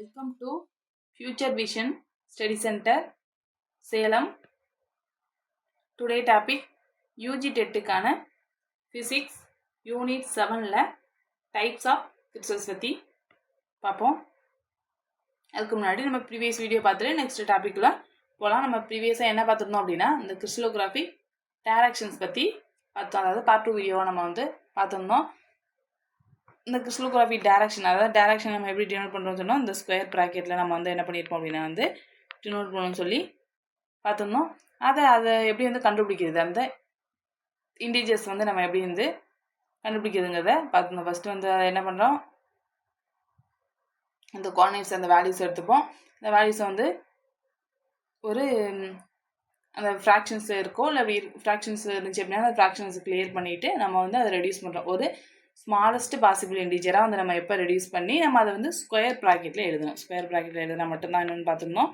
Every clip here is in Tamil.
Welcome to Future Vision Study Center, Salem. Today topic UG TET-க்கான Physics Unit 7ல Types of Crystals பற்றி பார்ப்போம். அதுக்கு முன்னாடி நம்ம ப்ரீவியஸ் வீடியோ பார்த்துட்டு நெக்ஸ்ட் டாபிக்ல போகலாம். நம்ம ப்ரீவியஸாக என்ன பார்த்துருந்தோம் அப்படின்னா இந்த கிறிஸ்டலோகிராஃபி டைரக்ஷன்ஸ் பற்றி பார்த்தோம். அதாவது பார்ட் 2 வீடியோவை நம்ம பார்த்துருந்தோம். இந்த கிறிஸ்டலோகிராஃபி டைரக்ஷன், அதாவது டைரக்ஷன் நம்ம எப்படி டினோட் பண்ணுறோம்னு சொன்னால் இந்த ஸ்கொயர் ப்ராக்கெட்டில் நம்ம என்ன பண்ணியிருப்போம் அப்படின்னா டினோட் பண்ணணும்னு சொல்லி பார்த்துருந்தோம். அதை எப்படி கண்டுபிடிக்கிறது, அந்த இண்டீஜர்ஸ் நம்ம எப்படி கண்டுபிடிக்கிறதுங்கிறத பார்த்துருந்தோம். ஃபஸ்ட்டு என்ன பண்ணுறோம், இந்த கோஆர்டினேட்ஸ் அந்த வேல்யூஸ் எடுத்துப்போம். இந்த வேல்யூஸை ஒரு அந்த ஃப்ராக்ஷன்ஸ் இருக்கோ இல்லை ஃப்ராக்ஷன்ஸ் இருந்துச்சு அப்படின்னா அந்த ஃப்ராக்ஷன்ஸ் கிளியர் பண்ணிவிட்டு நம்ம அதை ரெடியூஸ் பண்ணுறோம். ஒரு ஸ்மாலஸ்ட் பாசிபிள் இண்டீஜராக நம்ம எப்போ ரெடியூஸ் பண்ணி நம்ம அதை ஸ்கொயர் ப்ராக்கெட்டில் எழுதணும். ஸ்கொயர் ப்ராக்கெட்டில் எழுதினா மட்டும்தான் என்னென்னு பார்த்துருந்தோம்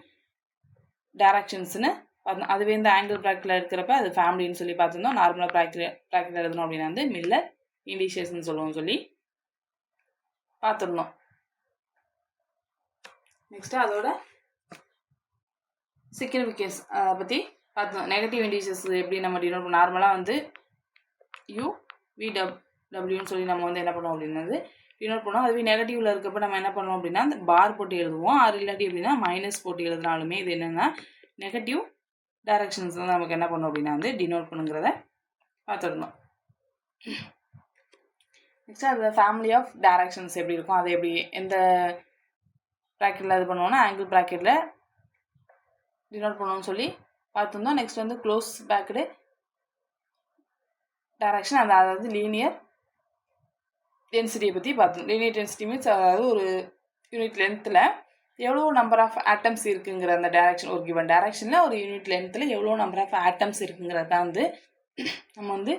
டைரக்ஷன்ஸ்னு பார்த்தோம். அதுவே இந்த ஆங்கிள் ப்ராக்கெட்டில் இருக்கிறப்ப அது ஃபேமிலின்னு சொல்லி பார்த்துருந்தோம். நார்மலாக ப்ராக்கெட்டில் எழுதணும் அப்படின்னா மில்லர் இண்டீஜர்ஸ்ன்னு சொல்லுவோம் சொல்லி பார்த்துருந்தோம். நெக்ஸ்ட்டு அதோட சிக்னிஃபிகன்ஸ் அதை பற்றி பார்த்தோம். நெகட்டிவ் இண்டீஜர்ஸ் எப்படி நம்ம டினோட் பண்ண, நார்மலாக யூ விடபிள்யூன்னு சொல்லி நம்ம என்ன பண்ணுவோம் அப்படின்னா டினோட் பண்ணுவோம். அதுவே நெகட்டிவில் இருக்கப்போ நம்ம என்ன பண்ணுவோம் அப்படின்னா அந்த பார் போட்டு எழுதுவோம். அது இல்லாட்டி அப்படின்னா மைனஸ் போட்டு எழுதினாலுமே இது என்னென்னா நெகட்டிவ் டைரக்ஷன்ஸ் நமக்கு என்ன பண்ணுவோம் அப்படின்னா டினோட் பண்ணுங்கிறத பார்த்துருந்தோம். நெக்ஸ்ட் அது ஃபேமிலி ஆஃப் டைரக்ஷன்ஸ் எப்படி இருக்கும், அதை எப்படி எந்த ப்ராக்கெட்டில் இது பண்ணுவோம்னா ஆங்கிள் ப்ராக்கெட்டில் டினோட் பண்ணுவோம்னு சொல்லி பார்த்துருந்தோம். நெக்ஸ்ட் க்ளோஸ் பேக்கடு டைரக்ஷன், அதாவது லீனியர் டென்சிட்டியை பற்றி பார்த்தோம். லீனியர் டென்சிட்டி மீன்ஸ் அதாவது ஒரு யூனிட் லென்த்தில் எவ்வளோ நம்பர் ஆஃப் ஆட்டம்ஸ் இருக்குங்கிற அந்த டைரக்ஷன், ஒரு கிவன் டைரக்ஷனில் ஒரு யூனிட் லென்த்தில் எவ்வளோ நம்பர் ஆஃப் ஆட்டம்ஸ் இருக்குங்கிறத நம்ம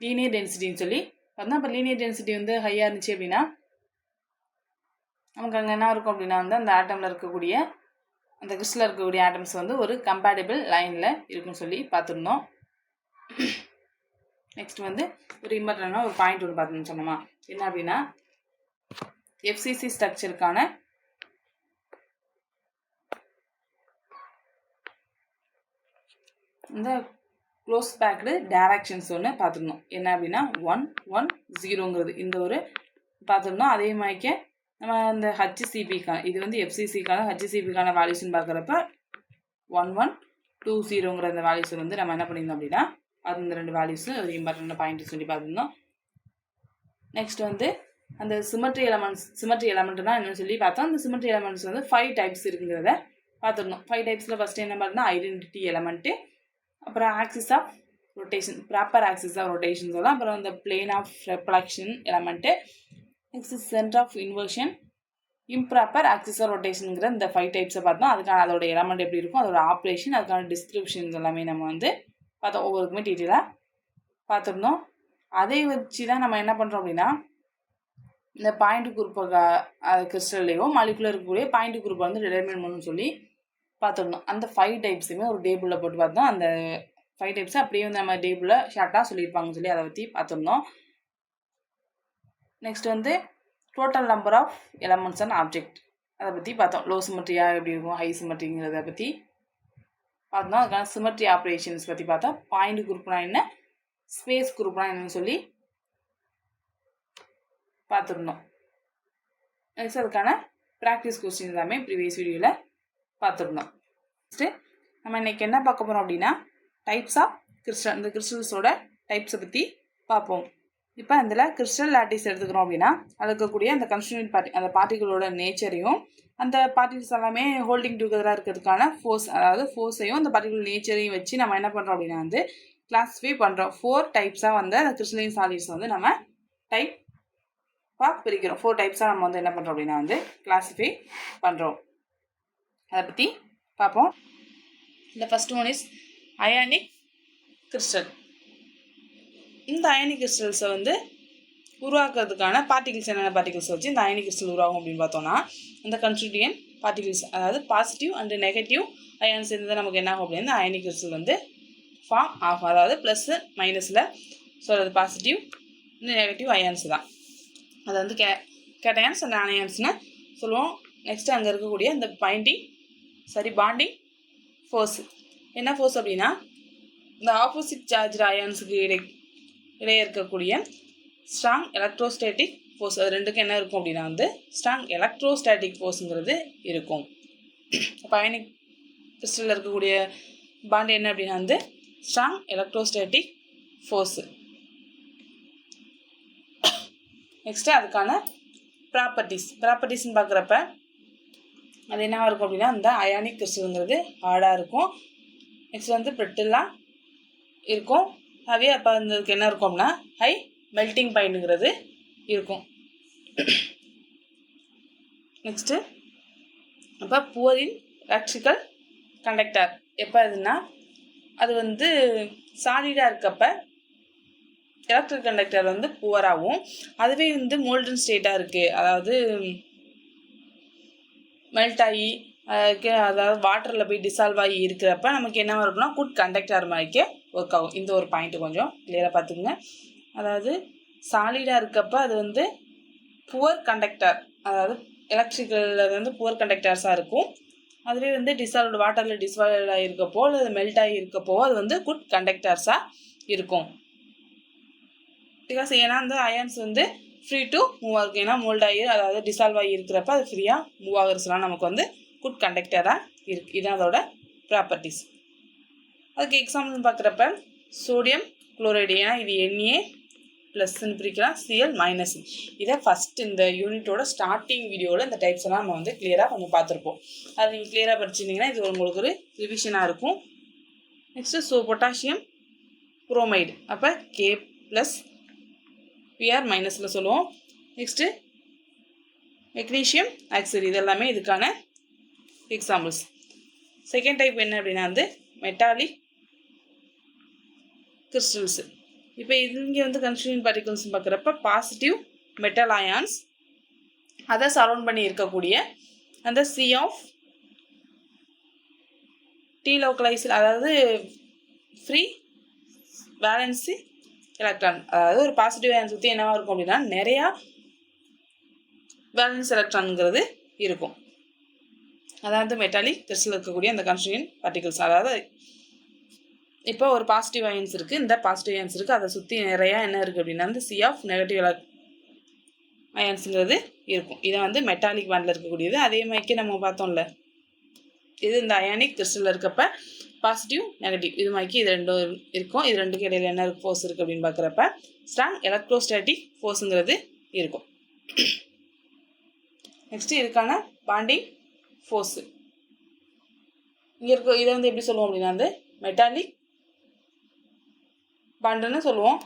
லீனியர் டென்சிட்டின்னு சொல்லி பார்த்தோம். இப்போ லீனியர் டென்சிட்டி ஹையாக இருந்துச்சு அப்படின்னா நமக்கு அங்கே என்ன இருக்கும் அப்படின்னா அந்த ஆட்டமில் இருக்கக்கூடிய அந்த கிறிஸ்டலில் இருக்கக்கூடிய ஆட்டம்ஸ் ஒரு கம்பேட்டிபிள் லைனில் இருக்குன்னு சொல்லி பார்த்துருந்தோம். நெக்ஸ்ட் ஒரு இம்பார்ட்டண்டான ஒரு பாயிண்ட் ஒன்று பார்த்துன்னு சொன்னோமா, என்ன அப்படின்னா எஃப்சிசி ஸ்ட்ரக்சருக்கான இந்த க்ளோஸ் பேக்டு டைரக்ஷன்ஸ் ஒன்று பார்த்துருந்தோம். என்ன அப்படின்னா 1 1 0ங்கிறது இந்த ஒரு பார்த்துருந்தோம். அதே மாதிரிக்க நம்ம இந்த ஹச்சிசிபிக்கான இது எஃப்சிசிக்கான ஹச்சிசிபிக்கான வேல்யூஸ்ன்னு பார்க்குறப்ப 1 1 2 0ங்கிற அந்த வேல்யூஸ் நம்ம என்ன பண்ணியிருந்தோம் அப்படின்னா அது இந்த 2 வேல்யூஸு ஒரு இம்பார்ட்டன்ட் பாயிண்ட் சொல்லி பார்த்துருந்தோம். நெக்ஸ்ட் அந்த சிமெட்ரி எலமெண்ட்னா என்னன்னு சொல்லி பார்த்தோம். அந்த சிமெட்ரி எலமெண்ட்ஸ் 5 டைப்ஸ் இருக்குங்கிறத பார்த்துருந்தோம். 5 டைப்ஸில் ஃபஸ்ட்டு என்ன பார்த்தோம்னா ஐடென்டிட்டி எலமெண்ட்டு, அப்புறம் axis of rotation, proper axis of rotation சொல்லலாம், அப்புறம் அந்த plane of reflection element, next centre of inversion, improper axis of ரொட்டேஷனுங்கிற இந்த 5 டைப்ஸை பார்த்தோம். அதுக்கான அதோட எலமெண்ட் எப்படி இருக்கும், அதோட ஆப்ரேஷன், அதுக்கான டிஸ்கிரிப்ஷன்ஸ் எல்லாமே நம்ம பார்த்தோம். ஒவ்வொருக்குமே டீட்டெயிலாக பார்த்துருந்தோம். அதை வச்சு தான் நம்ம என்ன பண்ணுறோம் அப்படின்னா இந்த பாயிண்ட் குரூப்பை கிறிஸ்டல்லையோ மாலிகுலர் இருக்கக்கூடிய பாயிண்ட் குரூப்பை டிட்டர்மின் பண்ணணும்னு சொல்லி பார்த்துருந்தோம். அந்த 5 டைப்ஸுமே ஒரு டேபிளில் போட்டு பார்த்தோம். அந்த 5 டைப்ஸை அப்படியே நம்ம டேபிளில் ஷார்ட்டாக சொல்லியிருப்பாங்கன்னு சொல்லி அதை பற்றி பார்த்துருந்தோம். Next total number of elements and object அதை பற்றி பார்த்தோம். லோ சிமெட்ரியாக எப்படி இருக்கும், ஹை சிமெட்ரிங்கிறத பற்றி பார்த்தோம். அதுக்கான சிமெட்ரி ஆப்ரேஷன்ஸ் பற்றி பார்த்தா பாயிண்ட் குரூப்னா என்ன, ஸ்பேஸ் குரூப்னா என்னன்னு சொல்லி பார்த்துருந்தோம். நெக்ஸ்ட் அதுக்கான ப்ராக்டிஸ் கொஸ்டின் எல்லாமே ப்ரீவியஸ் வீடியோவில் பார்த்துருந்தோம். நெக்ஸ்ட்டு நம்ம இன்றைக்கி என்ன பார்க்க போகிறோம் அப்படின்னா டைப்ஸ் ஆஃப் கிறிஸ்டல், இந்த கிறிஸ்டல்ஸோட டைப்ஸை பற்றி பார்ப்போம். இப்போ அதில் கிறிஸ்டல் லாட்டிஸ் எடுத்துக்கிறோம் அப்படின்னா அதில் இருக்கக்கூடிய அந்த கன்ஸ்டியூண்ட் அந்த பார்ட்டிகளோட நேச்சரையும் அந்த பார்ட்டிகல்ஸ் எல்லாமே ஹோல்டிங் டுகெதராக இருக்கிறதுக்கான ஃபோர்ஸ், அதாவது ஃபோர்ஸையும் அந்த பார்ட்டிகுலர் நேச்சரையும் வச்சு நம்ம என்ன பண்ணுறோம் அப்படின்னா கிளாஸிஃபை பண்ணுறோம். 4 டைப்ஸாக அந்த கிறிஸ்டலைன் சாலிட்ஸ் நம்ம டைப்பாக பிரிக்கிறோம். 4 டைப்ஸாக நம்ம என்ன பண்ணுறோம் அப்படின்னா கிளாஸிஃபை பண்ணுறோம். அதை பற்றி பார்ப்போம். இந்த first one is ionic crystal. இந்த அயனிக் கிறிஸ்டல்ஸை உருவாக்குறதுக்கான பார்ட்டிகிள்ஸ் என்னென்ன பார்ட்டிகிள்ஸ் வச்சு இந்த அயனிக் கிறிஸ்டல் உருவாகும் அப்படின்னு பார்த்தோன்னா அந்த கன்ஸ்டிடியூயன்ட் பார்ட்டிகிள்ஸ், அதாவது பாசிட்டிவ் அண்ட் நெகட்டிவ் அயான்ஸ் இருந்தால் நமக்கு என்ன ஆகும் அப்படின்னா அயனிக் கிறிஸ்டல் ஃபார்ம் ஆகும். அதாவது ப்ளஸ் மைனஸில் சொல்கிறது பாசிட்டிவ் நெகட்டிவ் அயான்ஸ் தான். அது கேட்டயான்ஸ் அண்ட் அனயான்ஸ்னு சொல்லுவோம். நெக்ஸ்ட் அங்கே இருக்கக்கூடிய இந்த பாண்டிங் ஃபோர்ஸ் என்ன ஃபோர்ஸ் அப்படின்னா இந்த ஆப்போசிட் சார்ஜ் அயான்ஸுக்கு இடையே இருக்கக்கூடிய ஸ்ட்ராங் எலக்ட்ரோஸ்டாட்டிக் ஃபோர்ஸ், அது ரெண்டுக்கும் என்ன இருக்கும் அப்படின்னா வந்து ஸ்ட்ராங் எலக்ட்ரோஸ்டாட்டிக் ஃபோர்ஸுங்கிறது இருக்கும். அப்போ அயனிக் கிறிஸ்டலில் இருக்கக்கூடிய பாண்ட் என்ன அப்படின்னா வந்து ஸ்ட்ராங் எலக்ட்ரோஸ்டாட்டிக் ஃபோர்ஸு. நெக்ஸ்ட்டு அதுக்கான ப்ராப்பர்ட்டிஸ்ன்னு பார்க்குறப்ப அது என்னவாக இருக்கும் அப்படின்னா இந்த அயானிக் கிறிஸ்டலுங்கிறது ஹார்டாக இருக்கும். நெக்ஸ்ட் வந்து பிரிட்டிலாக இருக்கும். அதே அப்போ அதுக்கு என்ன இருக்கும் அப்படின்னா ஹை மெல்ட்டிங் பாயிண்ட்டுங்கிறது இருக்கும். நெக்ஸ்ட்டு அப்போ புவரின் எலக்ட்ரிக்கல் கண்டக்டர் எப்போ அதுன்னா அது வந்து சாலிடாக இருக்கப்ப எலக்ட்ரிக் கண்டக்டர் வந்து புவராகவும், அதுவே வந்து மோல்டன் ஸ்டேட்டாக இருக்குது, அதாவது மெல்ட் ஆகி அதாவது வாட்டரில் போய் டிசால்வ் ஆகி இருக்கிறப்ப நமக்கு என்ன இருக்குன்னா குட் கண்டக்டர் மாதிரிக்கே ஒர்க் ஆகும். இந்த ஒரு பாயிண்ட்டு கொஞ்சம் கிளியராக பார்த்துக்குங்க. அதாவது சாலிடாக இருக்கப்போ அது வந்து புவர் கண்டக்டர், அதாவது எலக்ட்ரிக்கலில் வந்து புவர் கண்டக்டர்ஸாக இருக்கும். அதுவே வந்து வாட்டரில் டிசால்வ் ஆகிருக்கப்போ அல்லது மெல்ட் ஆகி இருக்கப்போ அது வந்து குட் கண்டக்டர்ஸாக இருக்கும். பிகாஸ் ஏன்னா அந்த அயான்ஸ் வந்து ஃப்ரீ டு மூவ் ஆகும். ஏன்னா மோல்ட் ஆகி அதாவது டிசால்வ் ஆகி இருக்கிறப்ப அது ஃப்ரீயாக மூவ் ஆகிறதுலாம் நமக்கு வந்து குட் கண்டக்டராக இருக்குது. இதுதான் அதோட ப்ராப்பர்ட்டிஸ். அதுக்கு எக்ஸாம்பிள் பார்க்குறப்ப சோடியம் குளோரைடு, ஏன்னா இது Na+ன்னு பிரிக்கலாம், Cl-. இதை ஃபஸ்ட் இந்த யூனிட்டோட ஸ்டார்டிங் வீடியோவில் இந்த டைப்ஸ் எல்லாம் நம்ம வந்து கிளியராக கொஞ்சம் பார்த்துருப்போம். அதை நீங்கள் கிளியராக படிச்சிருந்தீங்கன்னா இது உங்களுக்கு ஒரு ரிவிஷனாக இருக்கும். நெக்ஸ்ட்டு பொட்டாசியம் புரோமைடு, அப்போ K+, Pr- சொல்லுவோம். நெக்ஸ்ட்டு மெக்னீஷியம் ஆக்சைடு, இதெல்லாமே இதுக்கான எக்ஸாம்பிள்ஸ். செகண்ட் டைப் என்ன அப்படின்னா வந்து மெட்டாலிக் கிறிஸ்டல்ஸு. இப்போ இங்கே வந்து கன்ஸ்டியூஷன் பார்ட்டிகல்ஸ் பார்க்குறப்ப பாசிட்டிவ் மெட்டல் அயான்ஸ் அதை சரௌண்ட் பண்ணி இருக்கக்கூடிய அந்த லோக்கலைசர், அதாவது ஃப்ரீ வேலன்சி எலக்ட்ரான், அதாவது ஒரு பாசிட்டிவ் அயான் சுற்றி என்னவாக இருக்கும் அப்படின்னா நிறையா வேலன்ஸ் எலக்ட்ரான்ங்கிறது இருக்கும். அதாவது மெட்டாலிக் கிறிஸ்டல் இருக்கக்கூடிய அந்த கன்ஸ்டியூஷன் பார்ட்டிகல்ஸ், அதாவது இப்போ ஒரு பாசிட்டிவ் அயன்ஸ் இருக்குது, இந்த பாசிட்டிவ் அயன்ஸ் இருக்குது, அதை சுற்றி நிறையா என்ன இருக்குது அப்படின்னா வந்து நெகட்டிவ் அயன்ஸுங்கிறது இருக்கும். இதை வந்து மெட்டாலிக் பேண்டில் இருக்கக்கூடியது. அதே மாதிரிக்கு நம்ம பார்த்தோம்ல, இது இந்த அயானிக் கிறிஸ்டலில் இருக்கப்ப பாசிட்டிவ் நெகட்டிவ் இது மாதிரிக்கு இது ரெண்டும் இருக்கும். இது ரெண்டுக்கு இடையில என்ன ஃபோர்ஸ் இருக்குது அப்படின்னு பார்க்குறப்ப ஸ்ட்ராங் எலக்ட்ரோஸ்டாட்டிக் ஃபோர்ஸுங்கிறது இருக்கும். நெக்ஸ்ட்டு இதுக்கான பாண்டிங் ஃபோர்ஸு இங்கே இருக்கும். இதை வந்து எப்படி சொல்லுவோம் அப்படின்னா வந்து மெட்டாலிக் பாண்டுன்னு சொல்லுவோம்.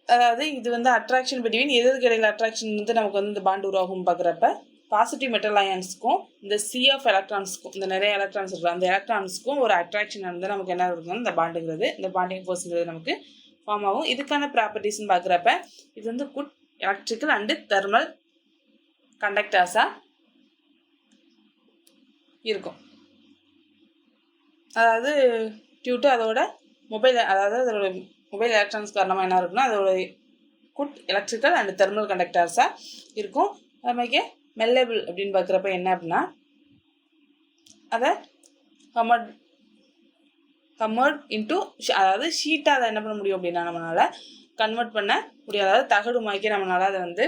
அதாவது இது வந்து அட்ராக்ஷன் பிட்வீன் எதுக்கு இடையில அட்ராக்ஷன் வந்து நமக்கு வந்து இந்த பாண்டு உருவாகும் பார்க்குறப்ப பாசிட்டிவ் மெட்டல் அயான்ஸுக்கும் இந்த எலக்ட்ரான்ஸுக்கும், இந்த நிறைய எலக்ட்ரான்ஸ் இருக்கும், அந்த எலக்ட்ரான்ஸுக்கும் ஒரு அட்ராக்ஷன் வந்து நமக்கு என்ன இருக்கும், இந்த பாண்டுங்கிறது, இந்த பாண்டிங் ஃபோர்ஸுங்கிறது நமக்கு ஃபார்ம் ஆகும். இதுக்கான ப்ராப்பர்ட்டிஸ்ன்னு பார்க்குறப்ப இது வந்து குட் எலக்ட்ரிக்கல் அண்டு தெர்மல் கண்டக்டர்ஸாக இருக்கும். அதாவது டியூ டு அதோட அதோட மொபைல் எலக்ட்ரானிக்ஸ் காரணமாக என்ன இருக்குன்னா அதோட குட் எலக்ட்ரிக்கல் அண்ட் தெர்மல் கண்டக்டர்ஸாக இருக்கும். அது மாதிரி மெல்லபிள் அப்படின்னு பார்க்குறப்ப என்ன அப்படின்னா அதை கன்வெர்ட் இன்ட்டு, அதாவது ஷீட்டாக அதை என்ன பண்ண முடியும் அப்படின்னா நம்மளால் கன்வெர்ட் பண்ண முடியும். அதாவது தகடு மாதிரி நம்மளால் அதை வந்து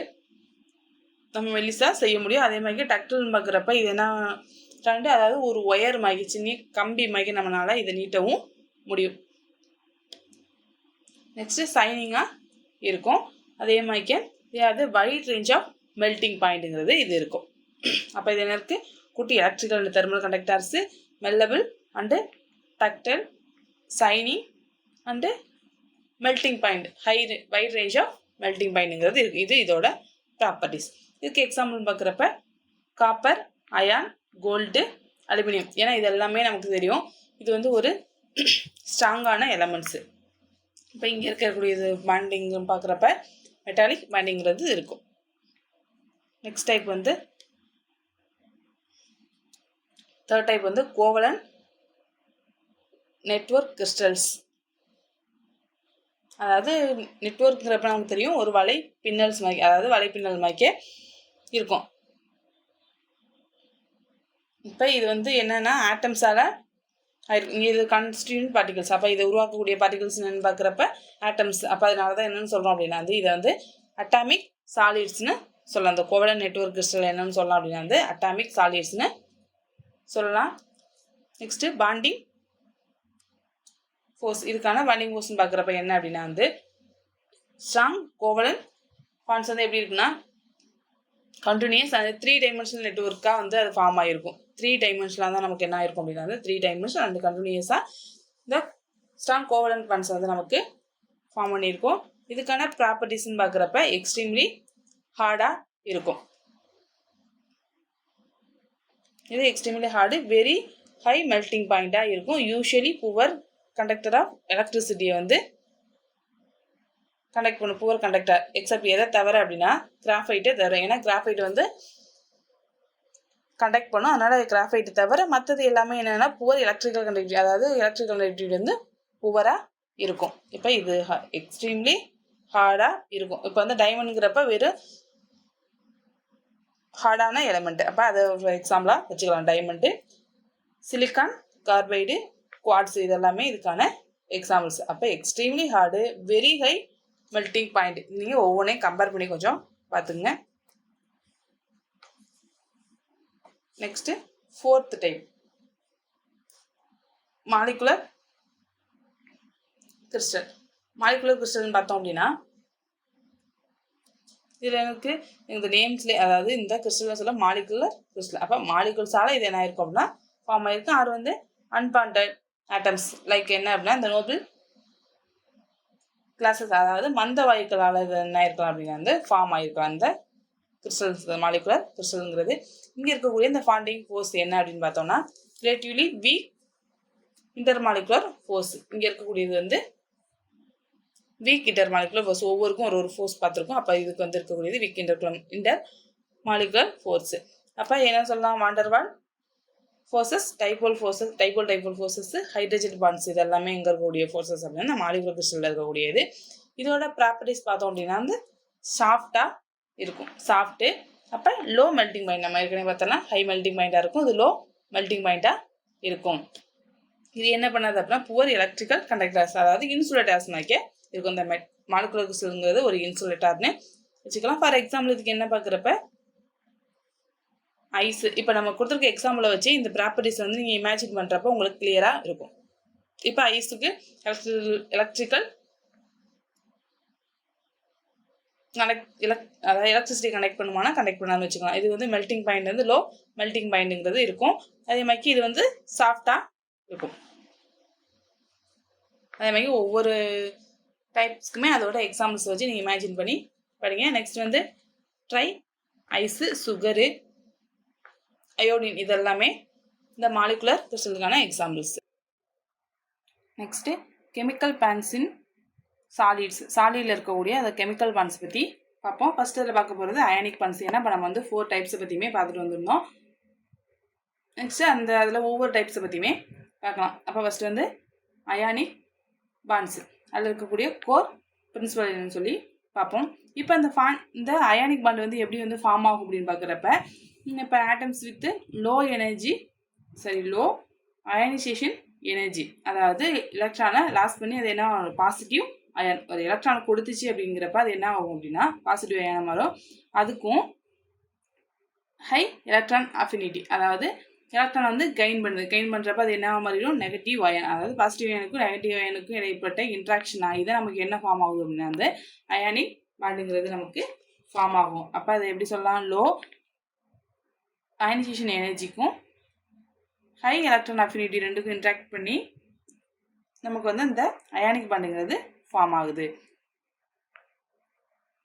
நம்ம மெல்லிஸாக செய்ய முடியும். அதே மாதிரி டக்டில்னு பார்க்குறப்ப இது என்ன தாண்டி, அதாவது ஒரு ஒயர் மாதிரி சின்ன கம்பி மாதிரி நம்மளால் இதை நீட்டவும் முடியும். நெக்ஸ்ட்டு சைனிங்காக இருக்கும். அதே மாதிரி அது வைட் ரேஞ்ச் ஆஃப் மெல்ட்டிங் பாயிண்ட்டுங்கிறது இது இருக்கும். அப்போ இது என்ன இருக்குது, good electrical and thermal conductors, malleable and ductile, shining and melting point, wide range of melting பாயிண்ட்டுங்கிறது இருக்குது. இது இதோட ப்ராப்பர்ட்டிஸ். இதுக்கு எக்ஸாம்பிள் பார்க்குறப்ப காப்பர், அயான், கோல்டு, அலுமினியம், ஏன்னா இது எல்லாமே நமக்கு தெரியும். இது வந்து ஒரு ஸ்ட்ராங்கான எலமெண்ட்ஸு. இப்போ இங்கே இருக்கக்கூடியது பாண்டிங் பார்க்குறப்ப மெட்டாலிக் பாண்டிங்கிறது இருக்கும். நெக்ஸ்ட் டைப் வந்து தேர்ட் டைப் வந்து கோவலன் நெட்வொர்க் கிறிஸ்டல்ஸ். அதாவது நெட்வொர்க்குங்கிறப்ப நமக்கு தெரியும் ஒரு வலைப்பின்னல்ஸ் மாதிரி, அதாவது வலைப்பின்னல் மாதிரிக்கே இருக்கும். இப்போ இது வந்து என்னென்னா ஆட்டம்ஸால் இது கான்ஸ்டியூண்ட் பார்ட்டிகல்ஸ். அப்போ இதை உருவாக்கக்கூடிய பார்ட்டிகல்ஸ் என்னென்னு பார்க்குறப்ப ஆட்டம்ஸ். அப்போ அதனால தான் என்னென்னு சொல்கிறோம் அப்படின்னா வந்து இதை வந்து அட்டாமிக் சாலிட்ஸ்னு சொல்லலாம். அந்த கோவலன்ட் நெட்வொர்க் கிறிஸ்டல் என்னன்னு சொல்லலாம் அப்படின்னா வந்து அட்டாமிக் சாலிட்ஸ்னு சொல்லலாம். Next bonding force. இதுக்கான பாண்டிங் ஃபோர்ஸ்னு பார்க்குறப்ப என்ன அப்படின்னா வந்து ஸ்ட்ராங் கோவலன்ட் பாண்ட்ஸ் வந்து எப்படி இருக்குன்னா கண்டினியூஸ் அந்த 3 டைமென்ஷனல் நெட்வொர்க்காக வந்து அது ஃபார்ம் ஆகிருக்கும். 3 டைமென்ஷனாக தான் நமக்கு என்ன ஆயிருக்கும் அப்படின்னா வந்து 3 டைமென்ஷன் அண்ட் கண்டினியூஸாக இந்த ஸ்ட்ராங் கோவலன்ட் பாண்ட்ஸ் வந்து நமக்கு ஃபார்ம் பண்ணியிருக்கும். இதுக்கான ப்ராப்பர்ட்டிஸ்ன்னு பார்க்குறப்ப எக்ஸ்ட்ரீம்லி ஹார்டாக இருக்கும். இது extremely hard, very high melting பாயிண்ட்டாக இருக்கும். யூஸ்வலி புவர் கண்டக்டர் ஆஃப் எலக்ட்ரிசிட்டியை வந்து கண்டக்ட் பண்ணும். புவர் கண்டக்டர் எக்ஸப்ட் எதை தவிர அப்படின்னா கிராஃபைட்டை தவிர. ஏன்னா கிராஃபைட் வந்து கண்டக்ட் பண்ணும். அதனால் கிராஃபைட்டை தவிர மற்றது எல்லாமே என்னென்னா புவர் எலக்ட்ரிக்கல் கண்டக்டிவிட்டி, அதாவது எலக்ட்ரிக்கல் கண்டக்டிவிட்டி வந்து புவராக இருக்கும். இப்போ இது எக்ஸ்ட்ரீம்லி ஹார்டாக இருக்கும். இப்போ வந்து டைமண்ட்ங்கிறப்ப வெறும் ஹார்டான எலமெண்ட்டு. அப்போ அதை எக்ஸாம்பிளாக வச்சுக்கலாம். டைமண்டு, சிலிக்கான், கார்பைடு, குவாட்ஸ் இதெல்லாமே இதுக்கான எக்ஸாம்பிள்ஸ். அப்போ extremely hard, very high melting point. நீங்கள் ஒவ்வொன்றையும் கம்பேர் பண்ணி கொஞ்சம் பார்த்துங்க. Next 4th type molecular crystal. Molecular கிறிஸ்டல்னு பார்த்தோம் அப்படின்னா இதில் எனக்கு இந்த நேம்ஸ்லேயே, அதாவது இந்த கிறிஸ்டல் சொல்ல மாலிகுலர் கிறிஸ்டல். அப்போ மாலிகுல்ஸால் இது என்ன ஆயிருக்கும் அப்படின்னா ஃபார்ம் ஆயிருக்கும். அது வந்து அன்பாண்டட் ஆட்டம்ஸ் லைக் என்ன அப்படின்னா இந்த நோபல் கிளாஸஸ், அதாவது மந்த வாயுக்களால் இது என்ன இருக்கலாம் அப்படின்னா வந்து ஃபார்ம் ஆயிருக்கலாம் இந்த கிறிஸ்டல்ஸ், மாலிகுலர் கிறிஸ்டல்ங்கிறது. இங்கே இருக்கக்கூடிய இந்த பாண்டிங் ஃபோர்ஸ் என்ன அப்படின்னு பார்த்தோம்னா ரிலேட்டிவ்லி வீக் இன்டர்மாலிகுலர் ஃபோர்ஸ். இங்கே இருக்கக்கூடியது வந்து வீக் இன்டர் மாலிகுலர் ஃபோர்ஸ். ஒவ்வொருக்கும் ஒரு ஃபோர்ஸ் பார்த்துருக்கோம். அப்போ இதுக்கு வந்து இருக்கக்கூடியது வீக் இன்டர் மாலிகுலர் ஃபோர்ஸு. அப்போ என்ன சொல்லலாம், van der Waals forces, dipole forces, dipole forces, hydrogen bonds, இது எல்லாமே எங்கே இருக்கக்கூடிய ஃபோர்ஸஸ் அப்படின்னா இந்த மாலிகுலர் கிறிஸ்டலில் இருக்கக்கூடியது. இதோட ப்ராப்பர்ட்டிஸ் பார்த்தோம் அப்படின்னா வந்து சாஃப்டாக இருக்கும். சாஃப்ட்டு. அப்போ லோ மெல்டிங் பாயிண்ட். நம்ம ஏற்கனவே பார்த்தோம்னா ஹை மெல்டிங் பாயிண்ட்டாக இருக்கும், இது லோ மெல்டிங் பாயிண்ட்டாக இருக்கும். இது என்ன பண்ணாது அப்படின்னா புவர் எலக்ட்ரிக்கல் கண்டக்டர்ஸ், அதாவது இன்சுலேட்டர்ஸ் மாதிரி இருக்கும். இந்த மாலிகுலர் கிறிஸ்டல்ங்கிறது ஒரு இன்சுலேட்டர்னு வச்சுக்கலாம். ஃபார் எக்ஸாம்பிள் இதுக்கு என்ன பார்க்குறப்ப ஐஸ். இப்போ நம்ம கொடுத்துருக்க எக்ஸாம்பிளை வச்சு இந்த ப்ராப்பர்ட்டிஸ் வந்து நீங்கள் இமேஜின் பண்ணுறப்ப உங்களுக்கு கிளியராக இருக்கும். இப்போ ஐஸுக்கு எலக்ட்ரிக்கல் அதாவது எலக்ட்ரிசிட்டி கனெக்ட் பண்ணுமானா கனெக்ட் பண்ணான்னு வச்சுக்கலாம். இது வந்து மெல்டிங் பாயிண்ட் வந்து லோ மெல்டிங் பாயிண்ட்டுங்கிறது இருக்கும். அதே மாதிரி இது வந்து சாஃப்டாக இருக்கும். அதே மாதிரி ஒவ்வொரு டைப்ஸ்க்குமே அதோட எக்ஸாம்பிள்ஸ் வச்சு நீங்கள் இமேஜின் பண்ணி படிங்க. நெக்ஸ்ட் வந்து ட்ரை ஐஸு, சுகரு, அயோடின் இதெல்லாமே இந்த மாலிகுலர் கிறிஸ்டலுக்கான examples. Next chemical bonds in solids. சாலிடில் இருக்கக்கூடிய அந்த கெமிக்கல் பாண்ட்ஸ் பற்றி பார்ப்போம். ஃபஸ்ட்டு அதில் பார்க்க போகிறது அயானிக் பாண்ட்ஸ். ஏன்னா இப்போ நம்ம வந்து 4 டைப்ஸை பற்றியுமே பார்த்துட்டு வந்துருந்தோம். நெக்ஸ்ட்டு அந்த அதில் ஒவ்வொரு டைப்ஸை பற்றியுமே பார்க்கலாம். அப்போ ஃபஸ்ட்டு வந்து அயானிக் பாண்ட்ஸ், அதில் இருக்கக்கூடிய கோர் பிரின்சிபல் என்னன்னு சொல்லி பார்ப்போம். இப்போ இந்த அயானிக் பாண்ட் வந்து எப்படி வந்து ஃபார்ம் ஆகும் அப்படின்னு பார்க்குறப்ப இப்போ atoms with low ionisation energy, அதாவது எலக்ட்ரானை லாஸ் பண்ணி அது என்ன பாசிட்டிவ் அயன் ஒரு எலக்ட்ரான் கொடுத்துச்சு அப்படிங்கிறப்ப அது என்ன ஆகும் அப்படின்னா பாசிட்டிவ் அயனாக மாறும். அதுக்கும் ஹை எலக்ட்ரான் அஃபினிட்டி, அதாவது எலக்ட்ரான் வந்து கெயின் பண்ணுறப்ப அது என்ன மாறிடும் நெகட்டிவ் அயன், அதாவது பாசிட்டிவ் அயனுக்கும் நெகட்டிவ் அயனுக்கும் இடைப்பட்ட இன்ட்ராக்ஷன் ஆகி தான் நமக்கு என்ன ஃபார்ம் ஆகுது அப்படின்னா அந்த அயானிக் பாண்டுங்கிறது நமக்கு ஃபார்ம் ஆகும். அப்போ அதை எப்படி சொல்லலாம், லோ அயனைசேஷன் எனர்ஜிக்கும் ஹை எலக்ட்ரான் அஃபினிட்டி ரெண்டுக்கும் இன்ட்ராக்ட் பண்ணி நமக்கு வந்து இந்த அயானிக் பாண்டுங்கிறது ஃபார்ம் ஆகுது.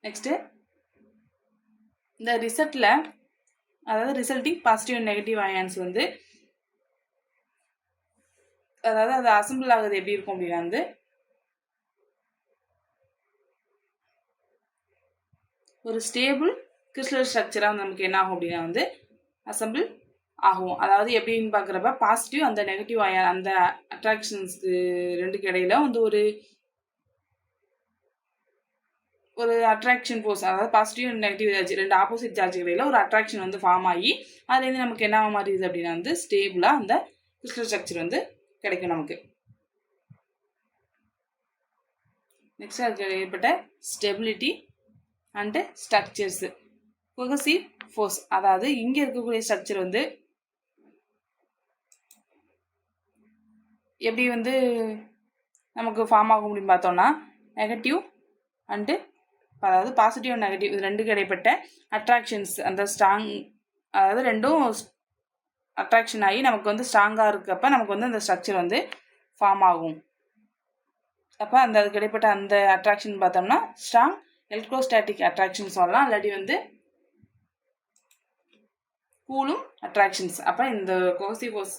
நெக்ஸ்ட்டு இந்த ரிசல்ட்டில், அதாவது resulting positive and negative ions வந்து அதாவது அது அசம்பிள் ஆகுது எப்படி இருக்கும் அப்படின்னா வந்து ஒரு ஸ்டேபிள் கிறிஸ்டல் ஸ்ட்ரக்சராக நமக்கு என்ன ஆகும் அப்படின்னா வந்து அசம்பிள் ஆகும். அதாவது எப்படின்னு பார்க்குறப்ப பாசிட்டிவ் அந்த நெகட்டிவ் அயான் அந்த அட்ராக்ஷன்ஸ்க்கு ரெண்டுக்கு இடையில வந்து ஒரு அட்ராக்ஷன் ஃபோர்ஸ், அதாவது பாசிட்டிவ் அண்ட் நெகட்டிவ் சார்ஜ், ரெண்டு ஆப்போசிட் சார்ஜ் இடையில ஒரு அட்ராக்ஷன் வந்து ஃபார்ம் ஆகி அதுலேருந்து நமக்கு என்ன மாறிடுது அப்படின்னா வந்து ஸ்டேபிளாக அந்த கிறிஸ்டல் ஸ்ட்ரக்சர் வந்து கிடைக்கும் நமக்கு. நெக்ஸ்ட் அதுக்கு ஏற்பட்ட stability and structures. Cohesive force, அதாவது இங்கே இருக்கக்கூடிய ஸ்ட்ரக்சர் வந்து எப்படி வந்து நமக்கு ஃபார்ம் ஆக முடியும் பார்த்தோம்னா, நெகட்டிவ் அண்டு அதாவது பாசிட்டிவ் அண்ட் நெகட்டிவ் இது ரெண்டுக்கு இடைப்பட்ட அட்ராக்ஷன்ஸ், அந்த ஸ்ட்ராங், அதாவது ரெண்டும் அட்ராக்ஷன் ஆகி நமக்கு வந்து ஸ்ட்ராங்காக இருக்கப்போ நமக்கு வந்து அந்த ஸ்ட்ரக்சர் வந்து ஃபார்ம் ஆகும். அப்போ அந்த அதுக்கு இடைப்பட்ட அந்த அட்ராக்ஷன் பார்த்தோம்னா ஸ்ட்ராங் எலக்ட்ரோஸ்டாட்டிக் அட்ராக்ஷன் சொல்லலாம், இல்லாட்டி வந்து கூலும் அட்ராக்ஷன்ஸ். அப்போ இந்த கொஹசிவ் ஃபோர்ஸ்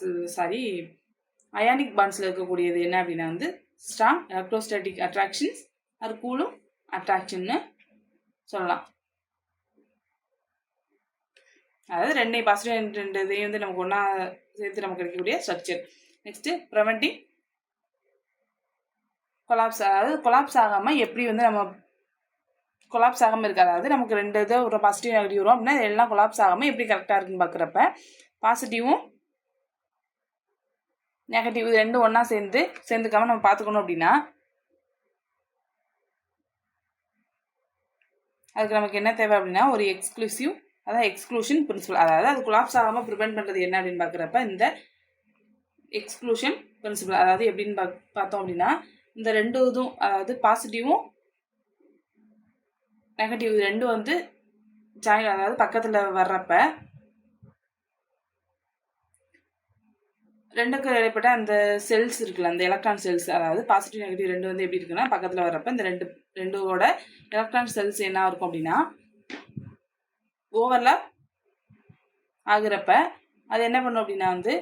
அயானிக் பாண்ட்ஸில் இருக்கக்கூடியது என்ன அப்படின்னா வந்து ஸ்ட்ராங் எலக்ட்ரோஸ்டாட்டிக் அட்ராக்ஷன்ஸ், அது கூலும் அட்ராக்ஷன்னு சொல்லலாம். அதாவது ரெண்டே பாசிட்டிவ் ரெண்டு இதையும் வந்து நமக்கு ஒன்றா சேர்த்து நமக்கு கிடைக்கக்கூடிய ஸ்ட்ரக்சர். நெக்ஸ்ட்டு ப்ரிவென்டிங் கொலாப்ஸ், அதாவது கொலாப்ஸ் ஆகாமல் எப்படி வந்து நம்ம கொலாப்ஸ் ஆகாமல் இருக்குது, அதாவது நமக்கு ரெண்டு இது ஒரு பாசிட்டிவ் நெகட்டிவ் வரும் அப்படின்னா எல்லாம் கொலாப்ஸ் ஆகாமல் எப்படி கரெக்டாக இருக்குன்னு பார்க்குறப்ப பாசிட்டிவும் நெகட்டிவ் இது ரெண்டும் ஒன்றா சேர்ந்துக்காமல் நம்ம பார்த்துக்கணும் அப்படின்னா அதுக்கு நமக்கு என்ன தேவை அப்படின்னா ஒரு எக்ஸ்க்ளூசிவ், அதாவது எக்ஸ்க்ளூஷன் பிரின்சிபல், அதாவது அது கொலாப்ஸ் ஆகாமல் ப்ரிவென்ட் பண்ணுறது என்ன அப்படின்னு பார்க்குறப்ப இந்த எக்ஸ்க்ளூஷன் பிரின்சிபல். அதாவது எப்படின்னு பார்த்தோம் அப்படின்னா இந்த ரெண்டு இதுவும், அதாவது பாசிட்டிவும் நெகட்டிவ் இது ரெண்டும் வந்து ஜாயின், அதாவது பக்கத்தில் வர்றப்ப ரெண்டுக்கு இடைப்பட்ட அந்த செல்ஸ் இருக்குல்ல, அந்த எலக்ட்ரான் செல்ஸ், அதாவது பாசிட்டிவ் நெகட்டிவ் ரெண்டு வந்து எப்படி இருக்குன்னா பக்கத்தில் வர்றப்ப இந்த ரெண்டோட எலக்ட்ரான் செல்ஸ் என்ன இருக்கும் அப்படின்னா ஓவர்லாப் ஆகுறப்ப அது என்ன பண்ணும் அப்படின்னா வந்து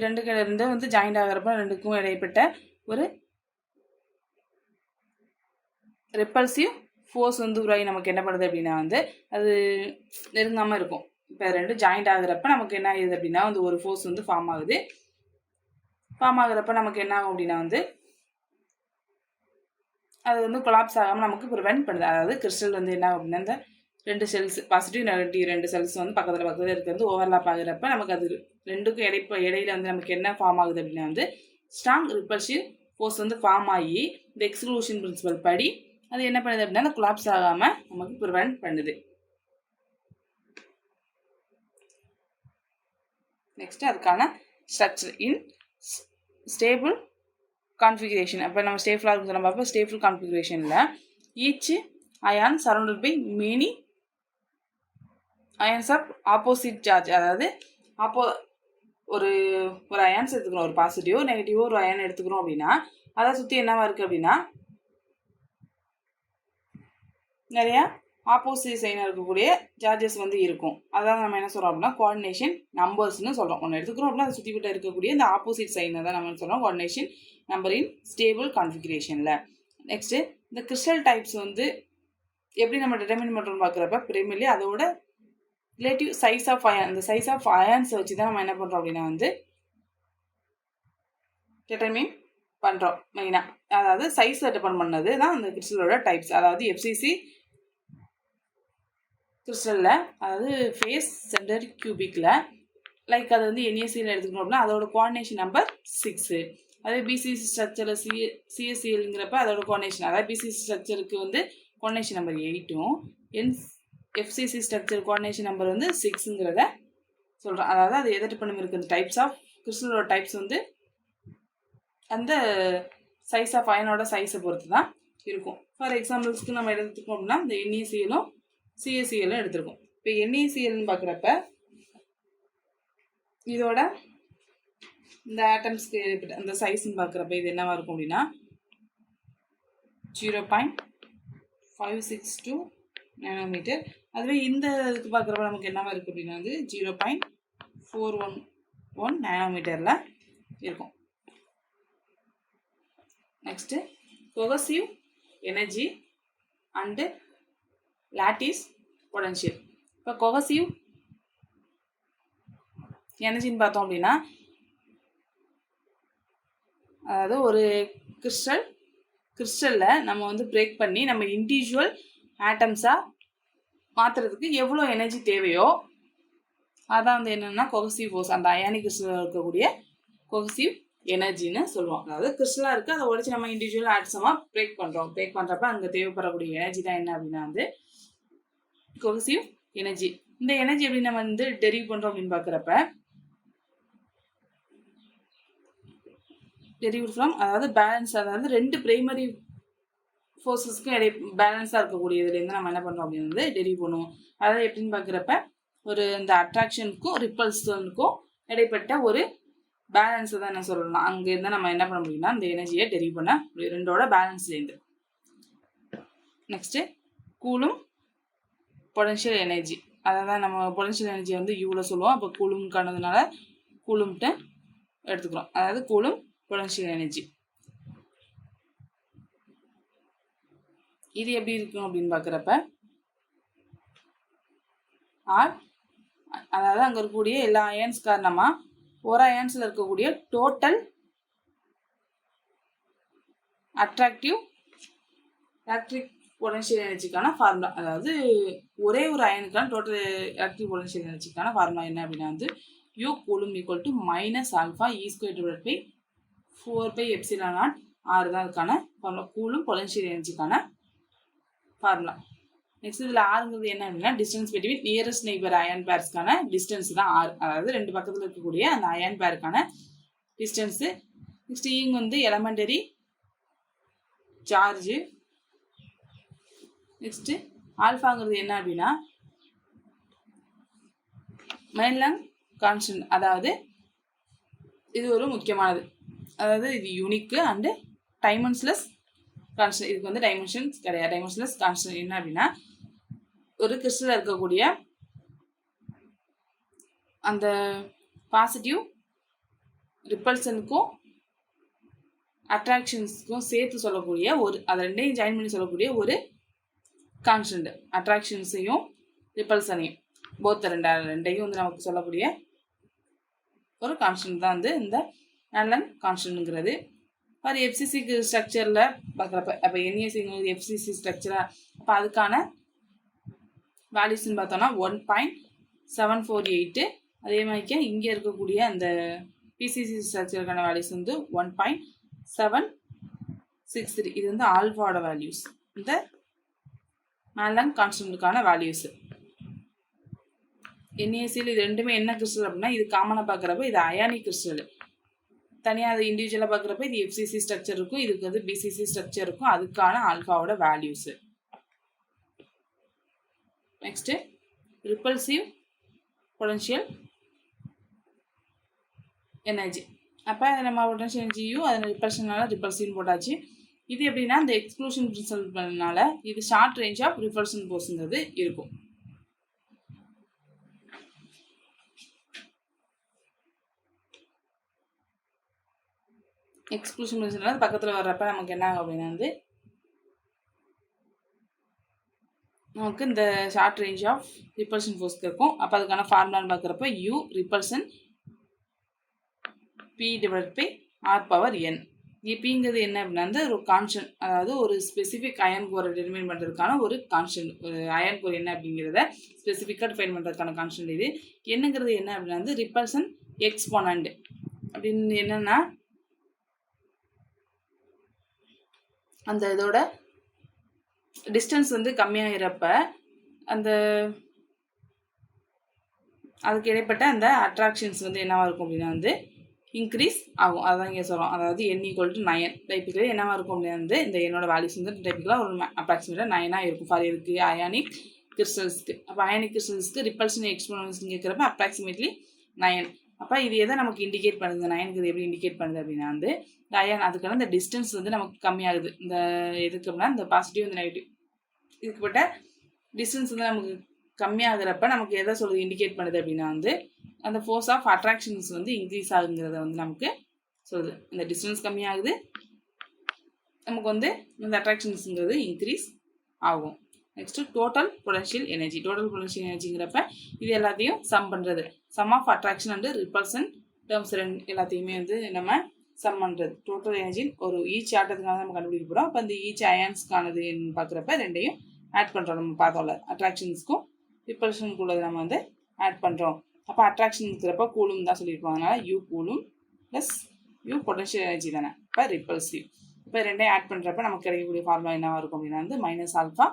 ரெண்டுக்கு ரெண்டு வந்து ஜாயிண்ட் ஆகிறப்ப ரெண்டுக்கும் இடைப்பட்ட ஒரு ரெப்பல்சிவ் ஃபோர்ஸ் வந்து உருவாகி நமக்கு என்ன பண்ணுது அப்படின்னா வந்து அது நெருங்காமல் இருக்கும். இப்போ ரெண்டு ஜாயிண்ட் ஆகுறப்ப நமக்கு என்ன ஆகுது அப்படின்னா வந்து ஒரு ஃபோர்ஸ் வந்து ஃபார்ம் ஆகுது. ஃபார்ம் ஆகுறப்ப நமக்கு என்ன ஆகும் அப்படின்னா வந்து அது வந்து கொலாப்ஸ் ஆகாமல் நமக்கு ப்ரிவென்ட் பண்ணுது. அதாவது கிறிஸ்டல் வந்து என்ன ஆகும் அப்படின்னா இந்த ரெண்டு செல்ஸ் பாசிட்டிவ் நெகட்டிவ் ரெண்டு செல்ஸ் வந்து பக்கத்தில் இருக்கிறது ஓவர்லாப் ஆகுறப்ப நமக்கு அது ரெண்டுக்கும் இடையில வந்து நமக்கு என்ன ஃபார்ம் ஆகுது அப்படின்னா வந்து ஸ்ட்ராங் ரிப்பல்சிவ் ஃபோர்ஸ் வந்து ஃபார்ம் ஆகி இந்த எக்ஸ்க்ளூஷன் பிரின்சிபல் படி அது என்ன பண்ணுது அப்படின்னா அந்த கொலாப்ஸ் ஆகாமல் நமக்கு ப்ரிவென்ட் பண்ணுது. நெக்ஸ்ட் அதுக்கான ஸ்ட்ரக்சர் இன் ஸ்டேபிள் கான்ஃபிகரேஷன். அப்போ நம்ம ஸ்டேபிளாக இருக்கும் நம்ம பார்ப்போம். ஸ்டேபிள் கான்ஃபிகரேஷனில் each ion surrounded by many ions of opposite charge, அதாவது ஒரு அயான்ஸ் எடுத்துக்கிறோம், ஒரு பாசிட்டிவோ நெகட்டிவோ ஒரு அயான் எடுத்துக்கிறோம் அப்படின்னா அதை சுற்றி என்னவா இருக்குது அப்படின்னா நிறையா ஆப்போசிட் சைனாக இருக்கக்கூடிய சார்ஜஸ் வந்து இருக்கும். அதான் நம்ம என்ன சொல்கிறோம் அப்படின்னா கோஆர்டினேஷன் நம்பர்ஸ்னு சொல்கிறோம். ஒன்று எடுத்துக்கிறோம் அப்படின்னா அதை சுற்றி விட்டு இருக்கக்கூடிய இந்த ஆப்போசிட் சைனை தான் நம்ம சொல்கிறோம் கோஆர்டினேஷன் நம்பர் இன் ஸ்டேபிள் கான்ஃபிகரேஷனில். நெக்ஸ்ட்டு இந்த கிறிஸ்டல் டைப்ஸ் வந்து எப்படி நம்ம டிட்டர்மின் பண்ணுறோம்னு பார்க்குறப்ப பிரைமரிலி அதோட ரிலேட்டிவ் சைஸ் ஆஃப் அயான், அந்த சைஸ் ஆஃப் அயான்ஸை வச்சு தான் நம்ம என்ன பண்ணுறோம் அப்படின்னா வந்து டிட்டர்மின் பண்ணுறோம் மெயினாக. அதாவது சைஸில் டிபெண்ட் பண்ணது தான் அந்த கிறிஸ்டலோட டைப்ஸ். அதாவது எஃப்சிசி கிறிஸ்டலில், அதாவது ஃபேஸ் சென்டர் கியூபிக்கில் லைக் அதை வந்து என்ஏசியில் எடுத்துக்கணும் அப்படின்னா அதோட கோஆர்டினேஷன் நம்பர் 6. அதே பிசிசி ஸ்ட்ரக்சரில் சிஎஸ்சிஎல்ங்கிறப்ப அதோட கோஆர்டினேஷன், அதாவது பிசிசி ஸ்ட்ரக்சருக்கு வந்து கோஆர்டினேஷன் நம்பர் 8ம் எஃப்சிசி ஸ்ட்ரக்சர் கோஆர்டினேஷன் நம்பர் வந்து 6ங்கிறத சொல்கிறோம். அதாவது அது எதை டிபெண்ட் இருக்குது அந்த டைப்ஸ் ஆஃப் கிறிஸ்டலோட டைப்ஸ் வந்து அந்த சைஸ் ஆஃப் அயனோட சைஸை பொறுத்து தான் இருக்கும். ஃபார் எக்ஸாம்பிள்ஸ்க்கு நம்ம எடுத்துக்கோம் அப்படின்னா இந்த என்ஏசிஎலும் சிஎஸ்சிஎலும் எடுத்துருக்கோம். இப்போ என்ஏசிஎல்னு பார்க்குறப்ப இதோட இந்த ஆட்டம்ஸ்க்கு அந்த சைஸ்ன்னு பார்க்குறப்ப இது என்னவா இருக்கும் அப்படின்னா 0.562 நேனோமீட்டர். அதுவே இந்த இதுக்கு பார்க்குறப்ப நமக்கு என்னவா இருக்குது அப்படின்னா வந்து 0.411 நேனோமீட்டரில் இருக்கும். Next cohesive energy and lattice potential. இப்போ கொஹசிவ் எனர்ஜின்னு பார்த்தோம் அப்படின்னா அதாவது ஒரு கிறிஸ்டல் கிறிஸ்டலில் நம்ம வந்து பிரேக் பண்ணி நம்ம இண்டிவிஜுவல் ஆட்டம்ஸாக மாற்றுறதுக்கு எவ்வளோ எனர்ஜி தேவையோ அதான் வந்து என்னென்னா கொஹசிவ் ஃபோர்ஸ். அந்த அயானிக் கிறிஸ்டலில் இருக்கக்கூடிய கொஹசிவ் எனர்ஜின்னு சொல்லுவோம். அதாவது கிறிஸ்டலாக இருக்குது, அதை உடச்சி நம்ம இண்டிவிஜுவல் ஆட்டம்ஸாக பிரேக் பண்ணுறோம். பிரேக் பண்ணுறப்ப அங்கே தேவைப்படக்கூடிய எனர்ஜி தான் என்ன அப்படின்னா வந்து கொஹசிவ் எனர்ஜி. இந்த எனர்ஜி எப்படி நம்ம வந்து டெரிவ் பண்ணுறோம் அப்படின்னு பார்க்குறப்ப டெரிவ் ஃப்ரம் அதாவது பேலன்ஸ், அதாவது ரெண்டு பிரைமரி ஃபோர்ஸஸ்க்கும் பேலன்ஸாக இருக்கக்கூடியதுலேருந்து நம்ம என்ன பண்ணுறோம் அப்படின்னு வந்து டெரிவ் பண்ணுவோம். அதாவது எப்படின்னு பார்க்குறப்ப ஒரு இந்த அட்ராக்ஷனுக்கும் ரிப்பல்ஷனுக்கும் இடைப்பட்ட ஒரு பேலன்ஸை தான் என்ன சொல்லலாம். அங்கேருந்து நம்ம என்ன பண்ண முடியும்னா இந்த எனர்ஜியை டெரிவ் பண்ண முடியும், ரெண்டோட பேலன்ஸ்லேருந்து. Next Coulomb potential energy. அதை தான் நம்ம பொட்டன்ஷியல் எனர்ஜி வந்து யூவில் சொல்லுவோம். அப்போ கூலும்கானதுனால கூலும்ட்டு எடுத்துக்கிறோம். அதாவது கூலும் பொட்டன்ஷியல் எனர்ஜி. இது எப்படி இருக்கும் அப்படின்னு பார்க்குறப்ப அதாவது அங்கே இருக்கக்கூடிய எல்லா அயன்ஸ் காரணமாக ஒரு அயன்ஸில் இருக்கக்கூடிய டோட்டல் அட்ராக்டிவ் எலக்ட்ரிக் பொட்டன்ஷியல் எனர்ஜிக்கான ஃபார்முலா. அதாவது ஒரே ஒரு அயனுக்கான டோட்டல் எலக்ட்ரிக் பொட்டன்ஷியல் எனர்ஜிக்கான ஃபார்முலா என்ன அப்படின்னா வந்து U Coulomb equal to -α E² 4πε0 R தான் அதுக்கான ஃபார்முலா, கூலும் பொட்டன்ஷியல் எனர்ஜிக்கான ஃபார்முலா. நெக்ஸ்ட் இதில் ஆறுங்கிறது என்ன அப்படின்னா distance between nearest neighbour ion பேர்ஸ்க்கான டிஸ்டன்ஸ் தான் ஆறு. அதாவது ரெண்டு பக்கத்தில் இருக்கக்கூடிய அந்த அயன் பேருக்கான டிஸ்டன்ஸு. நெக்ஸ்ட் இங்க வந்து எலமெண்டரி சார்ஜு. நெக்ஸ்ட்டு ஆல்ஃபாங்கிறது என்ன அப்படின்னா மெயின்லேண்ட் கான்ஸ்டன்ட். அதாவது இது ஒரு முக்கியமானது, அதாவது இது யூனிக்கு அண்டு டைமென்ஸ்லெஸ் கான்ஸ்டன்ட். இதுக்கு வந்து டைமென்ஷன்ஸ் கிடையாது. டைமென்ஷன்லெஸ் கான்ஸ்டன்ட் என்ன அப்படின்னா ஒரு கிறிஸ்டலில் இருக்கக்கூடிய அந்த பாசிட்டிவ் ரிப்பல்சனுக்கும் அட்ராக்ஷன்ஸுக்கும் சேர்த்து சொல்லக்கூடிய ஒரு, அதை ரெண்டையும் ஜாயின் பண்ணி சொல்லக்கூடிய ஒரு கான்ஸ்டன்ட். அட்ராக்ஷன்ஸையும் ரிப்பல்சனையும் ரெண்டையும் வந்து நமக்கு சொல்லக்கூடிய ஒரு கான்ஸ்டன்ட் தான் வந்து இந்த ஆலன் கான்ஸ்டன்ட்ங்கிறது. ஃபார் எஃப்சிசி ஸ்ட்ரக்சரில் பார்க்குறப்ப அப்போ என்ஏசிங்கிறது எஃப்சிசி ஸ்ட்ரக்சராக, அப்போ அதுக்கான வேல்யூஸ்ன்னு பார்த்தோன்னா 1.748. அதே மாதிரிக்கே இங்கே இருக்கக்கூடிய அந்த பிசிசி ஸ்ட்ரக்சருக்கான வேல்யூஸ் வந்து 1.763. இது வந்து ஆல்ஃபாவோட வேல்யூஸ், இந்த மேலன் கான்ஸ்டன்ட்டுக்கான வேல்யூஸ். என்ஏசியில் இது ரெண்டுமே என்ன கிறிஸ்டல் அப்படின்னா இது காமனாக பார்க்குறப்ப இது அயானிக் கிறிஸ்டல். தனியாக அது இண்டிவிஜுவலாக பார்க்குறப்ப இது எஃப்சிசி ஸ்ட்ரக்சர் இருக்கும், இதுக்கு வந்து பிசிசி ஸ்ட்ரக்சர் இருக்கும், அதுக்கான ஆல்ஃபாவோட values. Next repulsive potential energy. அப்போ நம்ம பொட்டன்ஷியல் எனர்ஜியும் அதில் ரிப்பல்ஷனால ரிப்பல்சிவ்னு போட்டாச்சு. இது எப்படின்னா இந்த எக்ஸ்க்ளூஷன் பிரின்சிபல்னால இது ஷார்ட் ரேஞ்ச் ஆஃப் ரிப்பல்ஷன் ஃபோர்ஸுங்கிறது இருக்கும். எக்ஸ்க்ளூஷன் பிரின்சிபல் பக்கத்தில் வர்றப்ப நமக்கு என்ன ஆகும் அப்படின்னா வந்து நமக்கு இந்த ஷார்ட் ரேஞ்ச் ஆஃப் ரிப்பல்ஷன் ஃபோர்ஸ்க்கு இருக்கும். அப்போ அதுக்கான ஃபார்முலான்னு பார்க்குறப்ப U ரிப்பல்ஷன் P/R⁴N. பிங்கிறது என்ன அப்படின்னா வந்து ஒரு கான்ஸ்டன்ட், அதாவது ஒரு ஸ்பெசிஃபிக் அயன் கோரை டிட்டர்மைன் பண்ணுறதுக்கான ஒரு கான்ஸ்டன்ட். ஒரு அயன் கோர் என்ன அப்படிங்கிறத ஸ்பெசிஃபிக்காக டிஃபைன் பண்ணுறதுக்கான கான்ஸ்டன்ட். இது என்னங்கிறது என்ன அப்படின்னா வந்து ரிப்பல்ஷன் எக்ஸ்போனண்ட் அப்படின்னு என்னென்னா அந்த இதோட டிஸ்டன்ஸ் வந்து கம்மியாகிறப்ப அந்த அதுக்கு இடைப்பட்ட அந்த அட்ராக்ஷன்ஸ் வந்து என்னவாக இருக்கும் அப்படின்னா வந்து இன்க்ரீஸ் ஆகும். அதான் இங்கே சொல்கிறோம். அதாவது n = 9 டைப்பிக்கலி என்னவாக இருக்கும் அப்படின்னா வந்து இந்த என்னோட வேல்யூஸ் வந்து டைப்பிக்கலாக ஒரு அப்ராக்சிமேட்டாக 9 இருக்கும் ஃபார் இதுக்கு அயானிக் கிறிஸ்டல்ஸ்க்கு. அப்போ அயானிக் கிறிஸ்டல்ஸ்க்கு ரிப்பல்ஷன் எக்ஸ்போனன்ஸ் கேட்குறப்ப அப்ராக்சிமேட்லி 9. அப்போ இது எதை நமக்கு இண்டிகேட் பண்ணுது, 9க்கு எப்படி இண்டிகேட் பண்ணுது அப்படின்னா வந்து இந்த அயான் அதுக்கான இந்த டிஸ்டன்ஸ் வந்து நமக்கு கம்மியாகுது. இந்த எதுக்கு அப்படின்னா இந்த பாசிட்டிவ் இந்த நெகட்டிவ் இதுக்குப்பட்ட டிஸ்டன்ஸ் வந்து நமக்கு கம்மியாகிறப்ப நமக்கு எதை சொல்லுது இண்டிகேட் பண்ணுது அப்படின்னா வந்து அந்த ஃபோர்ஸ் ஆஃப் அட்ராக்ஷன்ஸ் வந்து இன்க்ரீஸ் ஆகுங்கிறத வந்து நமக்கு சொல்லுது. இந்த டிஸ்டன்ஸ் கம்மியாகுது, நமக்கு வந்து இந்த அட்ராக்ஷன்ஸுங்கிறது இன்க்ரீஸ் ஆகும். Next total potential energy. Total potential எனர்ஜிங்கிறப்ப இது எல்லாத்தையும் சம் பண்ணுறது. Sum of attraction and repulsion terms எல்லாத்தையுமே வந்து நம்ம சம் பண்ணுறது. டோட்டல் எனர்ஜி ஒரு ஈச் ஆட்டத்துக்காக நம்ம கண்டுபிடிக்க போகிறோம். அப்போ அந்த ஈச் அயான்ஸ்க்கானது பார்க்குறப்ப ரெண்டையும் ஆட் பண்ணுறோம். நம்ம பார்த்தோம்ல அட்ராக்ஷன்ஸ்க்கும் ரிப்பல்ஷனுக்கு உள்ளது நம்ம வந்து ஆட் பண்ணுறோம். அப்போ அட்ராக்ஷன் இருக்கிறப்ப கூலும் தான் சொல்லியிருப்போம். அதனால் you coulomb plus you potential energy தானே, இப்போ ரிப்பல்சிவ். இப்போ ரெண்டையும் ஆட் பண்ணுறப்ப நமக்கு கிடைக்கக்கூடிய ஃபார்முலா என்னவாக இருக்கும் அப்படின்னா வந்து minus alpha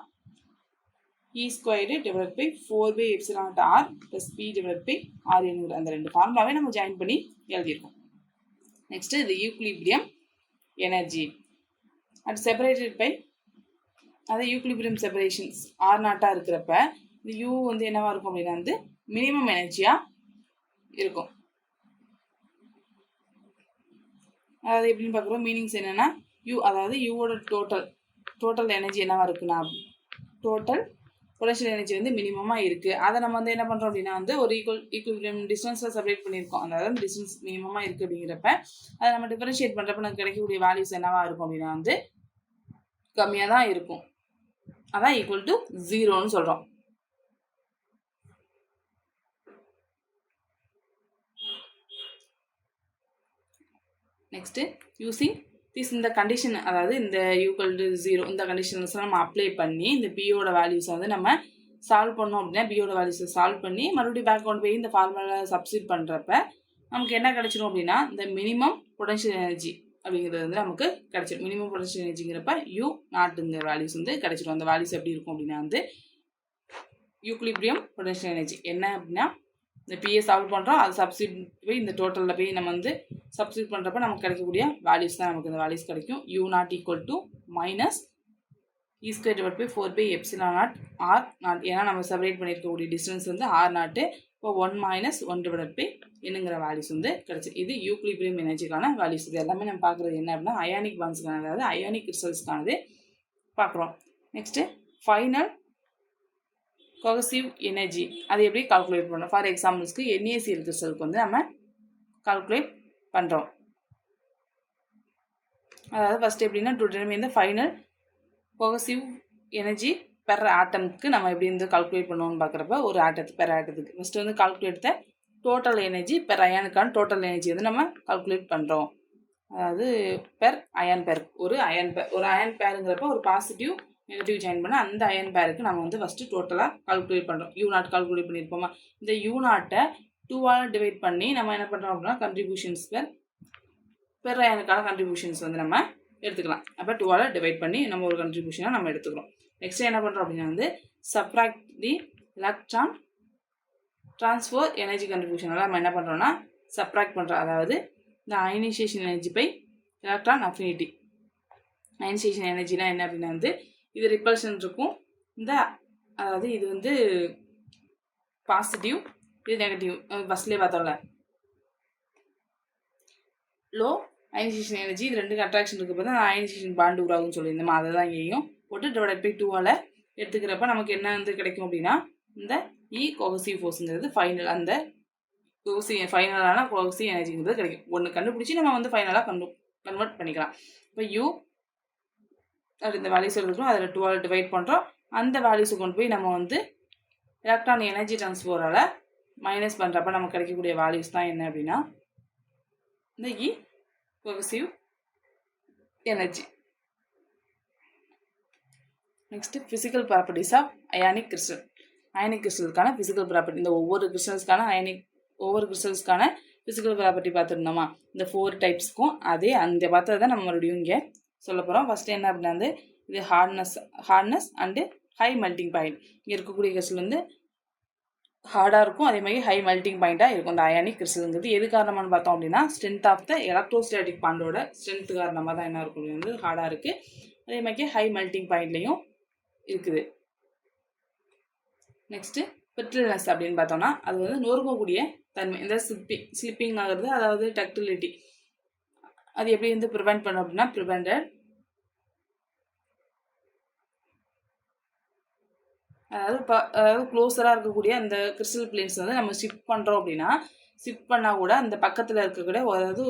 E squared divide by 4/ε0r plus P divide by RNங்கிற அந்த ரெண்டு ஃபார்முலாவே நம்ம ஜாயின் பண்ணி எழுதியிருக்கோம். நெக்ஸ்ட்டு இது equilibrium energy at separated by அது யூக்லிபிரியம் செப்பரேஷன்ஸ் R0 இருக்கிறப்ப இந்த U வந்து என்னவாக இருக்கும் அப்படின்னா வந்து மினிமம் எனர்ஜியாக இருக்கும். அதாவது எப்படின்னு பார்க்குறோம், மீனிங்ஸ் என்னென்னா யூ அதாவது யூவோட டோட்டல் எனர்ஜி என்னவாக இருக்குன்னா டோட்டல் பொட்டன்ஷியல் எனர்ஜி வந்து மினிமமாக இருக்குது. அதை நம்ம வந்து என்ன பண்ணுறோம் அப்படின்னா வந்து ஒரு ஈக்குவல் டிஸ்டன்ஸில் செப்பரேட் பண்ணியிருக்கோம். அதாவது டிஸ்டன்ஸ் மினிமமாக இருக்குது அப்படிங்கிறப்ப அதை நம்ம டிஃபரன்ஷியேட் பண்ணுறப்ப நமக்கு கிடைக்கக்கூடிய வேல்யூஸ் என்னவாக இருக்கும் அப்படின்னா வந்து கம்மியாக தான் இருக்கும். அதான் ஈக்குவல் டு 0ன்னு சொல்கிறோம். நெக்ஸ்ட்டு யூசிங் இந்த கண்டிஷன், அதாவது இந்த ஈக்குவல் டு 0 இந்த கண்டிஷன்ஸ்லாம் நம்ம அப்ளை பண்ணி இந்த பியோட வேல்யூஸை வந்து நம்ம சால்வ் பண்ணோம் அப்படின்னா பியோட வேல்யூஸை சால்வ் பண்ணி மறுபடியும் பேக் கொண்டு போய் இந்த ஃபார்முலா சப்ஸ்டிட் பண்ணுறப்ப நமக்கு என்ன கிடைச்சிடும் அப்படின்னா இந்த மினிமம் பொட்டன்ஷியல் எனர்ஜி அப்படிங்கிறது வந்து நமக்கு கிடைச்சிடும். மினிமம் பொட்டன்ஷியல் எனர்ஜிங்கிறப்ப U0 வேல்யூஸ் வந்து கிடைச்சிடும். அந்த வேல்யூஸ் எப்படி இருக்கும் அப்படின்னா வந்து யூக்லிபிரியம் பொட்டன்ஷியல் எனர்ஜி என்ன அப்படின்னா இந்த பிஏ சால்வ் பண்ணுறோம், அது சப்ஸ்டிட் போய் இந்த டோட்டலில் போய் நம்ம வந்து சப்ஸ்டிட் பண்ணுறப்ப நமக்கு கிடைக்கக்கூடிய வேல்யூஸ் தான் நமக்கு இந்த வேல்யூஸ் கிடைக்கும். U0 equal to minus E square divide by 4/ε0 R0. ஏன்னா நம்ம செப்பரேட் பண்ணியிருக்கக்கூடிய டிஸ்டன்ஸ் வந்து R0. இப்போ 1 மைனஸ் 1 டிவைட் பை என்னங்கிற வேல்யூஸ் வந்து கிடைச்சி. இது யூக்லிபிரியம் எனர்ஜிக்கான வேல்யூஸ். இது எல்லாமே நம்ம பார்க்குறது என்ன அப்படின்னா அயானிக் பாண்ட்ஸ்க்கான, அதாவது அயானிக் கிறிஸ்டல்ஸ்க்கானது பார்க்குறோம். நெக்ஸ்ட்டு ஃபைனல் கோஹசிவ் எனர்ஜி அது எப்படி கால்குலேட் பண்ணுறோம். ஃபார் எக்ஸாம்பிள்ஸ்க்கு NaCl கிறிஸ்டலுக்கு வந்து நம்ம கால்குலேட் பண்ணுறோம். அதாவது ஃபஸ்ட்டு எப்படின்னா to determine the final cohesive energy per ஆட்டம்க்கு நம்ம எப்படி வந்து கால்குலேட் பண்ணுவோம்னு பார்க்குறப்ப ஒரு பெர் ஆட்டத்துக்கு ஃபஸ்ட்டு வந்து calculate the total energy per அயானுக்கான டோட்டல் எனர்ஜி வந்து நம்ம கால்குலேட் பண்ணுறோம். அதாவது பெர் அயன் பேர் ஒரு அயன் பேருங்கிறப்ப ஒரு பாசிட்டிவ் நெகட்டிவ் ஜாயின் பண்ணால் அந்த அயன் பேருக்கு நம்ம வந்து ஃபஸ்ட்டு டோட்டலாக கால்குலேட் பண்ணுறோம். U0 கால்குலேட் பண்ணியிருப்போமா, இந்த U0 2ஆல் டிவைட் பண்ணி நம்ம என்ன பண்ணுறோம் அப்படின்னா கண்ட்ரிபியூஷன்ஸ் பெர் அயனுக்கான கண்ட்ரிபியூஷன்ஸ் வந்து நம்ம எடுத்துக்கலாம். அப்போ 2ஆல் டிவைட் பண்ணி நம்ம ஒரு கண்ட்ரிபியூஷனாக நம்ம எடுத்துக்கிறோம். நெக்ஸ்ட் என்ன பண்ணுறோம் அப்படின்னா வந்து subtract the electron transfer energy கண்ட்ரிபியூஷனால் நம்ம என்ன பண்ணுறோம்னா சப்ராக்ட் பண்ணுறோம். அதாவது இந்த ionisation energy by electron affinity. Ionisation எனர்ஜினா என்ன அப்படின்னா வந்து இது ரிப்பல்ஷன் இருக்கும். இந்த அதாவது இது வந்து பாசிட்டிவ், இது நெகட்டிவ். ஃபஸ்ட்லேயே பார்த்தோம்ல லோ அயனைசேஷன் எனர்ஜி, இது ரெண்டுக்கு அட்ராக்ஷன் இருக்க போது அயனைசேஷன் பாண்டு உருவாகும்னு சொல்லியிருந்தோம். அதை தான் இங்கேயும் போட்டு டிவைட் பை 2ஆல் எடுத்துக்கிறப்ப நமக்கு என்ன வந்து கிடைக்கும் அப்படின்னா இந்த கோஹசிவ் ஃபோர்ஸுங்கிறது ஃபைனல், அந்த ஃபைனலான கோஹசிவ் எனர்ஜிங்கிறது கிடைக்கும். ஒன்று கண்டுபிடிச்சி நம்ம வந்து ஃபைனலாக கன்வெர்ட் பண்ணிக்கலாம். இப்போ U அது இந்த வேல்யூஸ் எடுத்துக்கிறோம், அதில் 2ஆல் டிவைட் பண்ணுறோம். அந்த வேல்யூஸை கொண்டு போய் நம்ம வந்து எலக்ட்ரான் எனர்ஜி ட்ரான்ஸ்ஃபரால் மைனஸ் பண்ணுறப்ப நமக்கு கிடைக்கக்கூடிய வேல்யூஸ் தான் என்ன அப்படின்னா இந்த cohesive energy. Next physical properties of ionic crystal. Ionic கிறிஸ்டலுக்கான ஃபிசிக்கல் ப்ராப்பர்ட்டி, இந்த ஒவ்வொரு கிறிஸ்டல்ஸ்க்கான ஃபிசிக்கல் ப்ராப்பர்ட்டி பார்த்துருந்தோமா, இந்த 4 டைப்ஸ்க்கும் அதே அந்த பார்த்ததை தான் நம்ம மறுபடியும் இங்கே சொல்ல போகிறோம். ஃபஸ்ட்டு என்ன அப்படின்னா வந்து இது hardness and high melting point. இங்கே இருக்கக்கூடிய கிறிஸ்டல் வந்து ஹார்டாக இருக்கும், அதே மாதிரி ஹை மெல்ட்டிங் பாயிண்ட்டாக இருக்கும். இந்த அயானிக் கிறிஸ்டலுங்கிறது எது காரணமானு பார்த்தோம் அப்படின்னா ஸ்ட்ரென்த் ஆஃப் த எலக்ட்ரோஸ்டாட்டிக் பாண்டோட ஸ்ட்ரென்த் காரணமாக தான் என்ன இருக்கும் வந்து ஹார்டாக இருக்குது. அதே மாதிரி ஹை மெல்ட்டிங் பாயிண்ட்லேயும் இருக்குது. நெக்ஸ்ட்டு பிரிட்டில்னஸ் அப்படின்னு பார்த்தோம்னா அது வந்து நொறுங்கக்கூடிய தன்மை. இந்த ஸ்லிப்பிங் ஆகிறது, அதாவது டக்டிலிட்டி, அது எப்படி வந்து ப்ரிவெண்ட் பண்ணோம் அப்படின்னா அதாவது க்ளோஸராக இருக்கக்கூடிய அந்த கிறிஸ்டல் பிளேன்ஸ் வந்து நம்ம ஷிஃப்ட் பண்ணுறோம் அப்படின்னா ஷிஃப்ட் பண்ணால் கூட அந்த பக்கத்தில் இருக்கக்கூடிய, அதாவது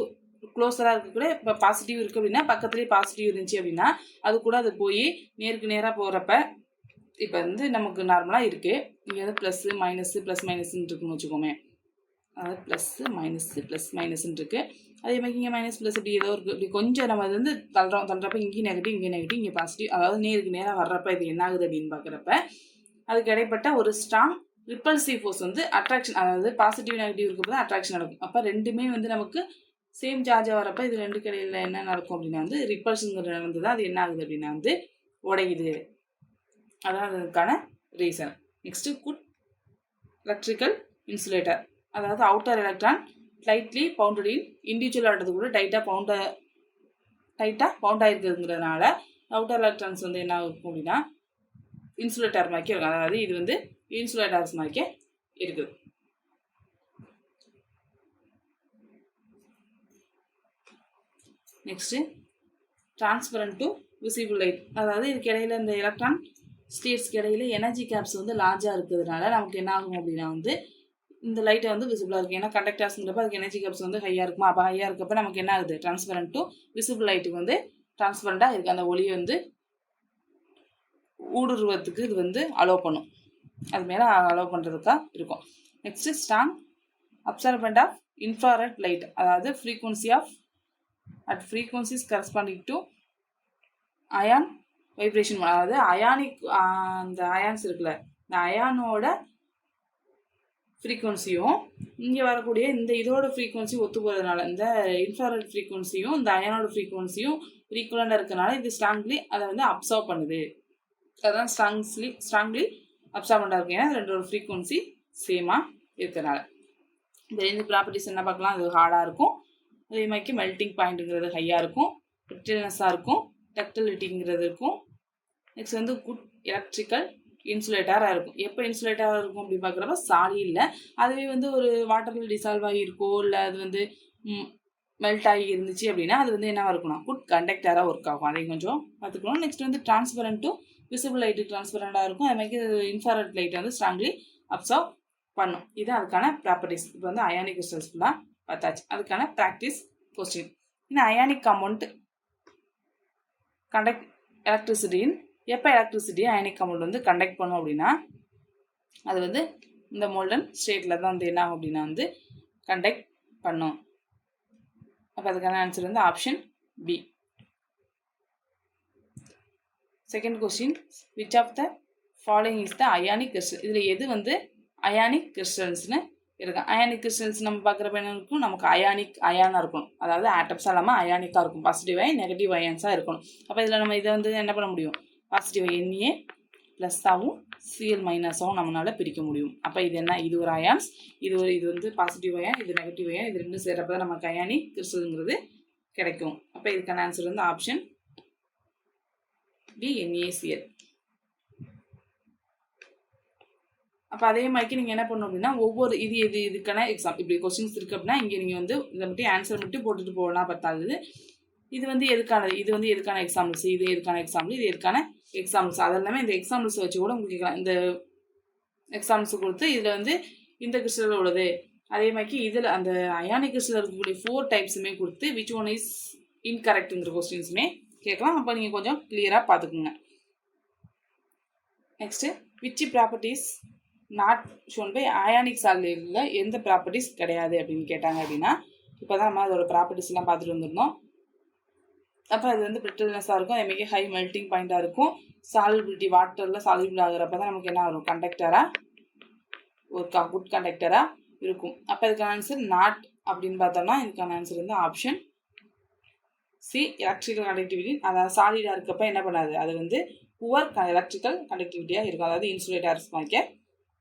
க்ளோஸராக இருக்கக்கூடிய இப்போ பாசிட்டிவ் இருக்குது அப்படின்னா பக்கத்துலேயே பாசிட்டிவ் இருந்துச்சு அப்படின்னா அது கூட அது போய் நேருக்கு நேராக போகிறப்ப இப்போ வந்து நமக்கு நார்மலாக இருக்குது. இங்கே வந்து ப்ளஸ்ஸு மைனஸ்ன்னு இருக்குன்னு வச்சுக்கோமே, அதாவது ப்ளஸ்ஸு மைனஸ்ன்னு இருக்குது. அதே மாதிரி இங்கே மைனஸ் ப்ளஸ் இப்படி ஏதோ இருக்குது. இப்படி கொஞ்சம் நம்ம அது வந்து தள்ளுறப்ப இங்கே நெகட்டிவ் இங்கே பாசிட்டிவ், அதாவது நேருக்கு நேராக வர்றப்ப இது என்ன ஆகுது அப்படின்னு பார்க்குறப்ப அதுக்கு இடைப்பட்ட ஒரு ஸ்ட்ராங் ரிப்பல்சிவ் ஃபோர்ஸ் வந்து அட்ராக்ஷன், அதாவது பாசிட்டிவ் நெகட்டிவ் இருக்கப்போ தான் அட்ராக்ஷன் நடக்கும். அப்போ ரெண்டுமே வந்து நமக்கு சேம் சார்ஜாக வரப்போ இது ரெண்டு கடையில் என்ன நடக்கும் அப்படின்னா வந்து ரிப்பல்ஸுங்கிற நடந்து தான் அது என்ன ஆகுது அப்படின்னா வந்து உடையுது. அதான் அதுக்கான reason. Next good electrical insulator, அதாவது outer electron lightly bounded in individual ஆடுறது கூட டைட்டாக பவுண்ட் ஆகிருக்குங்கிறதுனால அவுட்டர் எலக்ட்ரான்ஸ் வந்து என்ன இருக்கும் அப்படின்னா இன்சுலேட்டர் மாதிரிக்கே இருக்கும். அதாவது இது வந்து இன்சுலேட்டர்ஸ் மாதிரிக்கே இருக்குது. Next transparent to visible light, அதாவது இதுக்கு இடையில இந்த எலக்ட்ரான் ஸ்டேட்ஸ்க்கு இடையில எனர்ஜி கேப்ஸ் வந்து லார்ஜாக இருக்கிறதுனால நமக்கு என்ன ஆகும் அப்படின்னா வந்து இந்த லைட்டை வந்து விசிபிளாக இருக்கும். ஏன்னா கண்டக்டர்ஸ்ங்கிறப்ப அதுக்கு எனர்ஜி கேப்ஸ் வந்து ஹையாக இருக்குமா, அப்போ ஹையாக இருக்கப்போ நமக்கு என்ன ஆகுது டிரான்ஸ்பரண்ட் டு விசிபிள் லைட்டுக்கு வந்து டிரான்ஸ்பரண்டாக இருக்குது. அந்த ஒளியை வந்து ஊடுருவத்துக்கு இது வந்து அலோவ் பண்ணும், அது மேலே அலோவ் பண்ணுறதுக்காக இருக்கும். Next strong absorbent of infrared light, அதாவது frequency of at frequencies corresponding to ion vibration, அதாவது அயானிக் அந்த அயான்ஸ் இருக்குல்ல, இந்த அயானோட ஃப்ரீக்வன்சியும் இங்கே வரக்கூடிய இந்த இதோட ஃப்ரீக்வன்சி ஒத்து போகிறதுனால இந்த இன்ஃப்ராரெட் ஃப்ரீக்வன்சியும் இந்த அயானோட ஃப்ரீக்வன்சியும் ஈக்குவலாக இருக்கனால இது ஸ்ட்ராங்லி அதை வந்து அப்சர்வ் பண்ணுது. அதுதான் ஸ்ட்ராங்லி அப்சர்வெண்டாக இருக்கும். ஏன்னா ரெண்டோட ஃப்ரீக்வன்சி சேமாக இருக்கிறனால. இந்த ரெண்டு ப்ராப்பர்ட்டிஸ் என்ன பார்க்கலாம், அது ஹார்டாக இருக்கும், அதே மாதிரி மெல்ட்டிங் பாயிண்ட்டுங்கிறது ஹையாக இருக்கும், பிரிட்டில்னஸாக இருக்கும், டக்டிலிட்டிங்கிறது இருக்கும். நெக்ஸ்ட் வந்து குட் எலக்ட்ரிக்கல் இன்சுலேட்டராக இருக்கும். எப்போ இன்சுலேட்டராக இருக்கும் அப்படி பார்க்குறப்ப சாலியில் அதுவே வந்து ஒரு வாட்டரில் டிசால்வ் ஆகி இருக்கோ இல்லை அது வந்து மெல்ட் ஆகி இருந்துச்சு அப்படின்னா அது வந்து என்னவாக இருக்கணும், குட் கண்டக்டராக ஒர்க் ஆகும். அதையும் கொஞ்சம் பார்த்துக்கணும். நெக்ஸ்ட் வந்து டிரான்ஸ்பரண்ட் டு விசிபிள் லைட்டு டிரான்ஸ்பரண்டாக இருக்கும். அது மாதிரி இன்ஃப்ராரெட் லைட் வந்து ஸ்ட்ராங்லி அப்சர்வ் பண்ணும். இது அதுக்கான ப்ராப்பர்ட்டிஸ். இப்போ வந்து அயானிக் கிறிஸ்டல்ஸ் ஃபுல்லாக பார்த்தாச்சு. அதுக்கான ப்ராக்டிஸ் கொஸ்டின். இந்த அயானிக் காம்பவுண்ட் கண்டக்ட் எலக்ட்ரிசிட்டியின் எப்போ எலக்ட்ரிசிட்டியை அயானிக் காம்பவுண்ட் வந்து கண்டக்ட் பண்ணும் அப்படின்னா அது வந்து இந்த மோல்டன் ஸ்டேட்டில் தான் வந்து என்ன ஆகும் அப்படின்னா வந்து கண்டக்ட் பண்ணும். அப்போ அதுக்கான ஆன்சர் வந்து option B. Second question, which of the following is the ionic crystal, இதில் எது வந்து அயானிக் கிறிஸ்டல்ஸ்னு இருக்கும். அயானிக் கிறிஸ்டல்ஸ் நம்ம பார்க்குறப்ப என்ன இருக்கும், நமக்கு அயானாக இருக்கணும், அதாவது ஆட்டம்ஸ் இல்லாமல் அயானிக்காக இருக்கும், பாசிட்டிவ் அயன் நெகட்டிவ் அயன்ஸாக இருக்கணும். அப்போ இதில் நம்ம இதை வந்து என்ன பண்ண முடியும், பாசிட்டிவ் என்ஏ ப்ளஸ்ஸாகவும் சிஎல் மைனஸாகவும் நம்மளால் பிரிக்க முடியும். அப்போ இது என்ன, இது ஒரு அயான்ஸ், இது வந்து பாசிட்டிவ் அயன், இது நெகட்டிவ் அயன், இது ரெண்டும் சேர்றப்ப தான் நமக்கு அயானிக் கிறிஸ்டல்ங்கிறது கிடைக்கும். அப்போ இதுக்கான ஆன்சர் வந்து ஆப்ஷன் டி, NaCl. அப்போ அதே மாதிரி நீங்கள் என்ன பண்ணணும் அப்படின்னா ஒவ்வொரு இதுக்கான எக்ஸாம் இப்படி கொஸ்டின்ஸ் இருக்குது அப்படின்னா இங்கே நீங்கள் வந்து இதை மட்டும் ஆன்சர் மட்டும் போட்டுட்டு போகலாம் பத்தாது. இது வந்து எதுக்கானது, இது வந்து எதுக்கான எக்ஸாம்பிள்ஸ், இது எதுக்கான எக்ஸாம்பிள், இது எதுக்கான எக்ஸாம்பிள்ஸ், அதெல்லாமே இந்த எக்ஸாம்பிள்ஸ் வச்சு கூட உங்களுக்கு கேட்கலாம். இந்த எக்ஸாம்பிள்ஸ் கொடுத்து இதில் வந்து இந்த கிறிஸ்டல் உள்ளது, அதே மாதிரி இதில் அந்த அயானிக் கிறிஸ்டல் இருக்கக்கூடிய 4 டைப்ஸுமே கொடுத்து விச் ஒன் இஸ் இன்கரெக்டுங்கிற கொஸ்டின்ஸுமே கேட்கலாம். அப்போ நீங்கள் கொஞ்சம் கிளியராக பார்த்துக்குங்க. Next, which properties not shown by ionic சாலிடில் எந்த ப்ராப்பர்ட்டிஸ் கிடையாது அப்படின்னு கேட்டாங்க அப்படின்னா இப்போ தான் நம்ம அதோட ப்ராப்பர்ட்டிஸ்லாம் பார்த்துட்டு வந்துருந்தோம். அப்போ அது வந்து பிரிட்டில்னஸாக இருக்கும், அதேமாதிரி ஹை மெல்ட்டிங் பாயிண்ட்டாக இருக்கும், சாலிபிலிட்டி வாட்டரில் சாலிபிள் ஆகிறப்ப தான் நமக்கு என்ன வரும், கண்டக்டராக ஒரு குட் கண்டக்டராக இருக்கும். அப்போ இதுக்கான ஆன்சர் நாட் அப்படின்னு பார்த்தோம்னா இதுக்கான ஆன்சர் வந்து ஆப்ஷன் சி, எலக்ட்ரிக்கல் கண்டக்டிவிட்டி. அதாவது சாலிடாக இருக்கப்போ என்ன பண்ணாது, அது வந்து புவர் எலக்ட்ரிக்கல் கண்டக்டிவிட்டியாக இருக்கும், அதாவது இன்சுலேட்டர்ஸ் மாதிரி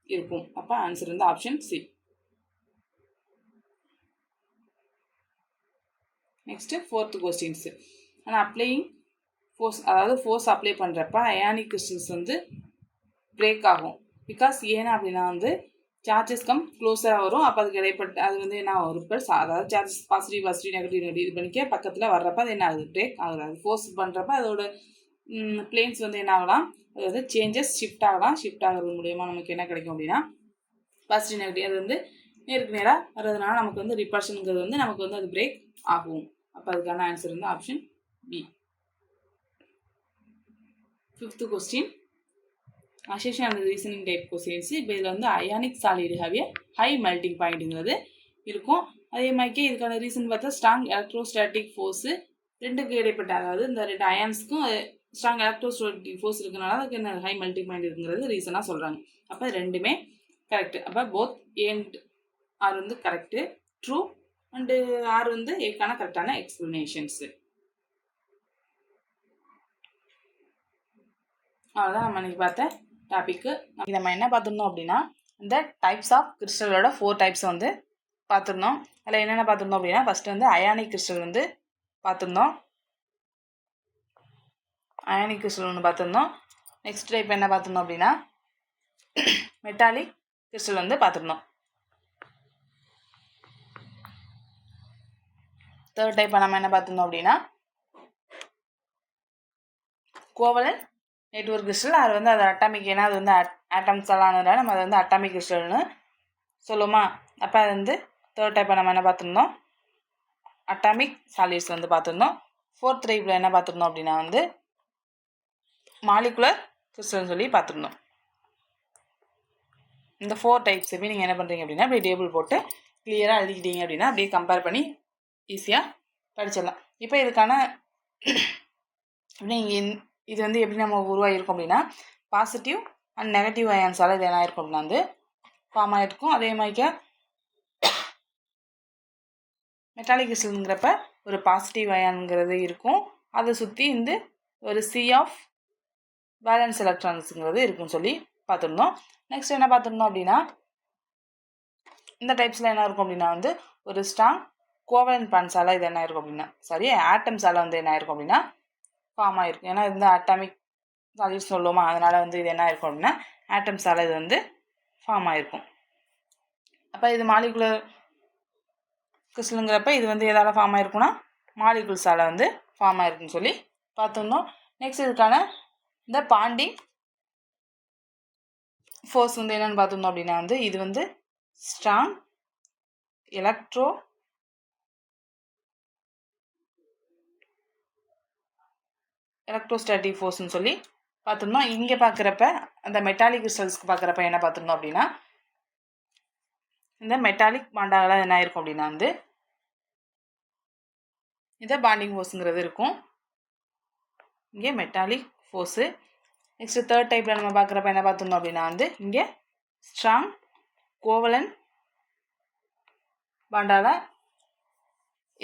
இருக்கும். அப்போ ஆன்சர் வந்து option C. Next 4th questions. ஆனால் அப்ளையிங் ஃபோர்ஸ், அதாவது ஃபோர்ஸ் அப்ளை பண்ணுறப்ப அயானிக் கிறிஸ்டல்ஸ் வந்து பிரேக் ஆகும். பிகாஸ் ஏன்னா அப்படின்னா வந்து சார்ஜஸ் க்ளோஸராக வரும். அப்போ அதுக்கு இடைப்பட்டு அது வந்து என்ன ஆகும், ரிப்பல்ஸ், அதாவது சார்ஜஸ் பாசிட்டிவ் நெகட்டிவ் இது பண்ணிக்க பக்கத்தில் வர்றப்ப அது என்ன ஆகுது, பிரேக் ஆகுது. அது ஃபோர்ஸ் பண்ணுறப்ப அதோட பிளேன்ஸ் வந்து என்ன ஆகலாம், அது வந்து சேஞ்சஸ் ஷிஃப்ட் ஆகலாம். ஷிஃப்ட் ஆகிறது மூலயமா நமக்கு என்ன கிடைக்கும் அப்படின்னா பாசிட்டிவ் நெகட்டிவ் அது வந்து நேருக்கு நேராக வர்றதுனால நமக்கு வந்து ரிப்பல்ஷனுங்கிறது வந்து நமக்கு வந்து அது பிரேக் ஆகும். அப்போ அதுக்கான ஆன்சர் வந்து option B. 5th question, association and reasoning type questions. இப்போ இதில் வந்து ionic solid have a high melting பாயிண்ட்டுங்கிறது இருக்கும். அதே மாதிரி இதுக்கான ரீசன் பார்த்தா ஸ்ட்ராங் எலக்ட்ரோஸ்டாட்டிக் ஃபோர்ஸு ரெண்டுக்கு இடைப்பட்ட, அதாவது இந்த 2 அயான்ஸ்க்கும் ஸ்ட்ராங் எலக்ட்ரோஸ்டாட்டிக் ஃபோர்ஸ் இருக்கனால அதுக்கு என்ன ஹை மெல்டிங் பாயிண்ட் இருக்குங்கிறது ரீசனாக சொல்கிறாங்க. அப்போ ரெண்டுமே கரெக்டு. அப்போ போத் ஏ அண்ட் ஆர் வந்து கரெக்டு, ட்ரூ, அண்டு ஆர் வந்து ஏக்கான கரெக்டான எக்ஸ்பிளனேஷன்ஸு. அவ்வளோதான் நம்ம இன்னைக்கு பார்த்த டாபிக்கு. நம்ம என்ன பார்த்துருந்தோம் அப்படின்னா இந்த டைப்ஸ் ஆஃப் கிறிஸ்டலோட 4 டைப்ஸ் வந்து பார்த்துருந்தோம். அதில் என்னென்ன பார்த்துருந்தோம் அப்படின்னா ஃபஸ்ட்டு வந்து அயானிக் கிறிஸ்டல் வந்து பார்த்துருந்தோம். அயானிக் கிறிஸ்டல் ஒன்று பார்த்துருந்தோம். நெக்ஸ்ட் டைப் என்ன பார்த்துருந்தோம் அப்படின்னா மெட்டாலிக் கிறிஸ்டல் வந்து பார்த்துருந்தோம். தேர்ட் டைப் நம்ம என்ன பார்த்துருந்தோம் அப்படின்னா கோவலன்ட் நெட்வொர்க் கிறிஸ்டல். அது வந்து அது அட்டாமிக், ஏன்னா அது வந்து ஆட்டம்ஸால் ஆனதுனால நம்ம அதை வந்து அட்டாமிக் கிறிஸ்டல்னு சொல்லுமா. அப்போ அது வந்து தேர்ட் டைப்பை நம்ம என்ன பார்த்துருந்தோம் அட்டாமிக் சாலிட்ஸ் வந்து பார்த்துருந்தோம். ஃபோர்த் டைப்பில் என்ன பார்த்துருந்தோம் அப்படின்னா வந்து மாலிகுலர் கிறிஸ்டல்னு சொல்லி பார்த்துருந்தோம். இந்த 4 டைப்ஸுமே நீங்கள் என்ன பண்ணுறீங்க அப்படின்னா அப்படியே டேபிள் போட்டு கிளியராக எழுதிக்கிட்டீங்க அப்படின்னா அப்படியே கம்பேர் பண்ணி ஈஸியாக படிச்சிடலாம். இப்போ இதுக்கான நீங்கள் இது வந்து எப்படி நம்ம உருவாகிருக்கும் அப்படின்னா பாசிட்டிவ் அண்ட் நெகட்டிவ் அயான்ஸால் இது என்ன ஆயிருக்கும் அப்படின்னா வந்து ஃபார்ம் ஆகிருக்கும். அதே மாதிரிக்க மெட்டாலிக் கிறிஸ்டலுங்கிறப்ப ஒரு பாசிட்டிவ் அயான்ங்கிறது இருக்கும், அதை சுற்றி இந்த ஒரு சி ஆஃப் வேலன்ஸ் எலக்ட்ரான்ஸுங்கிறது இருக்குன்னு சொல்லி பார்த்துருந்தோம். நெக்ஸ்ட் என்ன பார்த்துருந்தோம் அப்படின்னா இந்த டைப்ஸில் என்ன இருக்கும் அப்படின்னா வந்து ஒரு ஸ்ட்ராங் கோவலன்ட் பாண்ட்ஸால் இது என்ன இருக்கும் அப்படின்னா ஆட்டம்ஸால் வந்து என்ன ஆயிருக்கும் அப்படின்னா ஃபார்ம் ஆகிருக்கும். ஏன்னா இந்த அட்டாமிக் சாலிட்ஸ் சொல்லுவோமா, அதனால் வந்து இது என்ன ஆயிருக்கும் அப்படின்னா ஆட்டம்ஸால் இது வந்து ஃபார்ம் ஆகிருக்கும். அப்போ இது மாலிகுலர் கிறிஸ்டலுங்கிறப்ப இது வந்து எதால் ஃபார்ம் ஆகிருக்குன்னா மாலிகுல்ஸால் வந்து ஃபார்ம் ஆகிருக்குன்னு சொல்லி பார்த்துருந்தோம். நெக்ஸ்ட் இதுக்கான இந்த பாண்டிங் ஃபோர்ஸ் வந்து என்னென்னு பார்த்துருந்தோம் அப்படின்னா வந்து இது வந்து ஸ்ட்ராங் எலக்ட்ரோஸ்டாட்டிக் ஃபோர்ஸ்னு சொல்லி பார்த்துருந்தோம். இங்கே பார்க்குறப்ப அந்த மெட்டாலிக் கிறிஸ்டல்ஸ்க்கு பார்க்குறப்ப என்ன பார்த்துருந்தோம் அப்படின்னா இந்த மெட்டாலிக் பாண்டாகலாம் என்ன இருக்கும் அப்படின்னா வந்து இதை பாண்டிங் ஃபோர்ஸுங்கிறது இருக்கும். இங்கே மெட்டாலிக் ஃபோர்ஸு. நெக்ஸ்ட்டு தேர்ட் டைப்பில் நம்ம பார்க்குறப்ப என்ன பார்த்துருந்தோம் அப்படின்னா வந்து இங்கே ஸ்ட்ராங் கோவலன்ட் பாண்டால்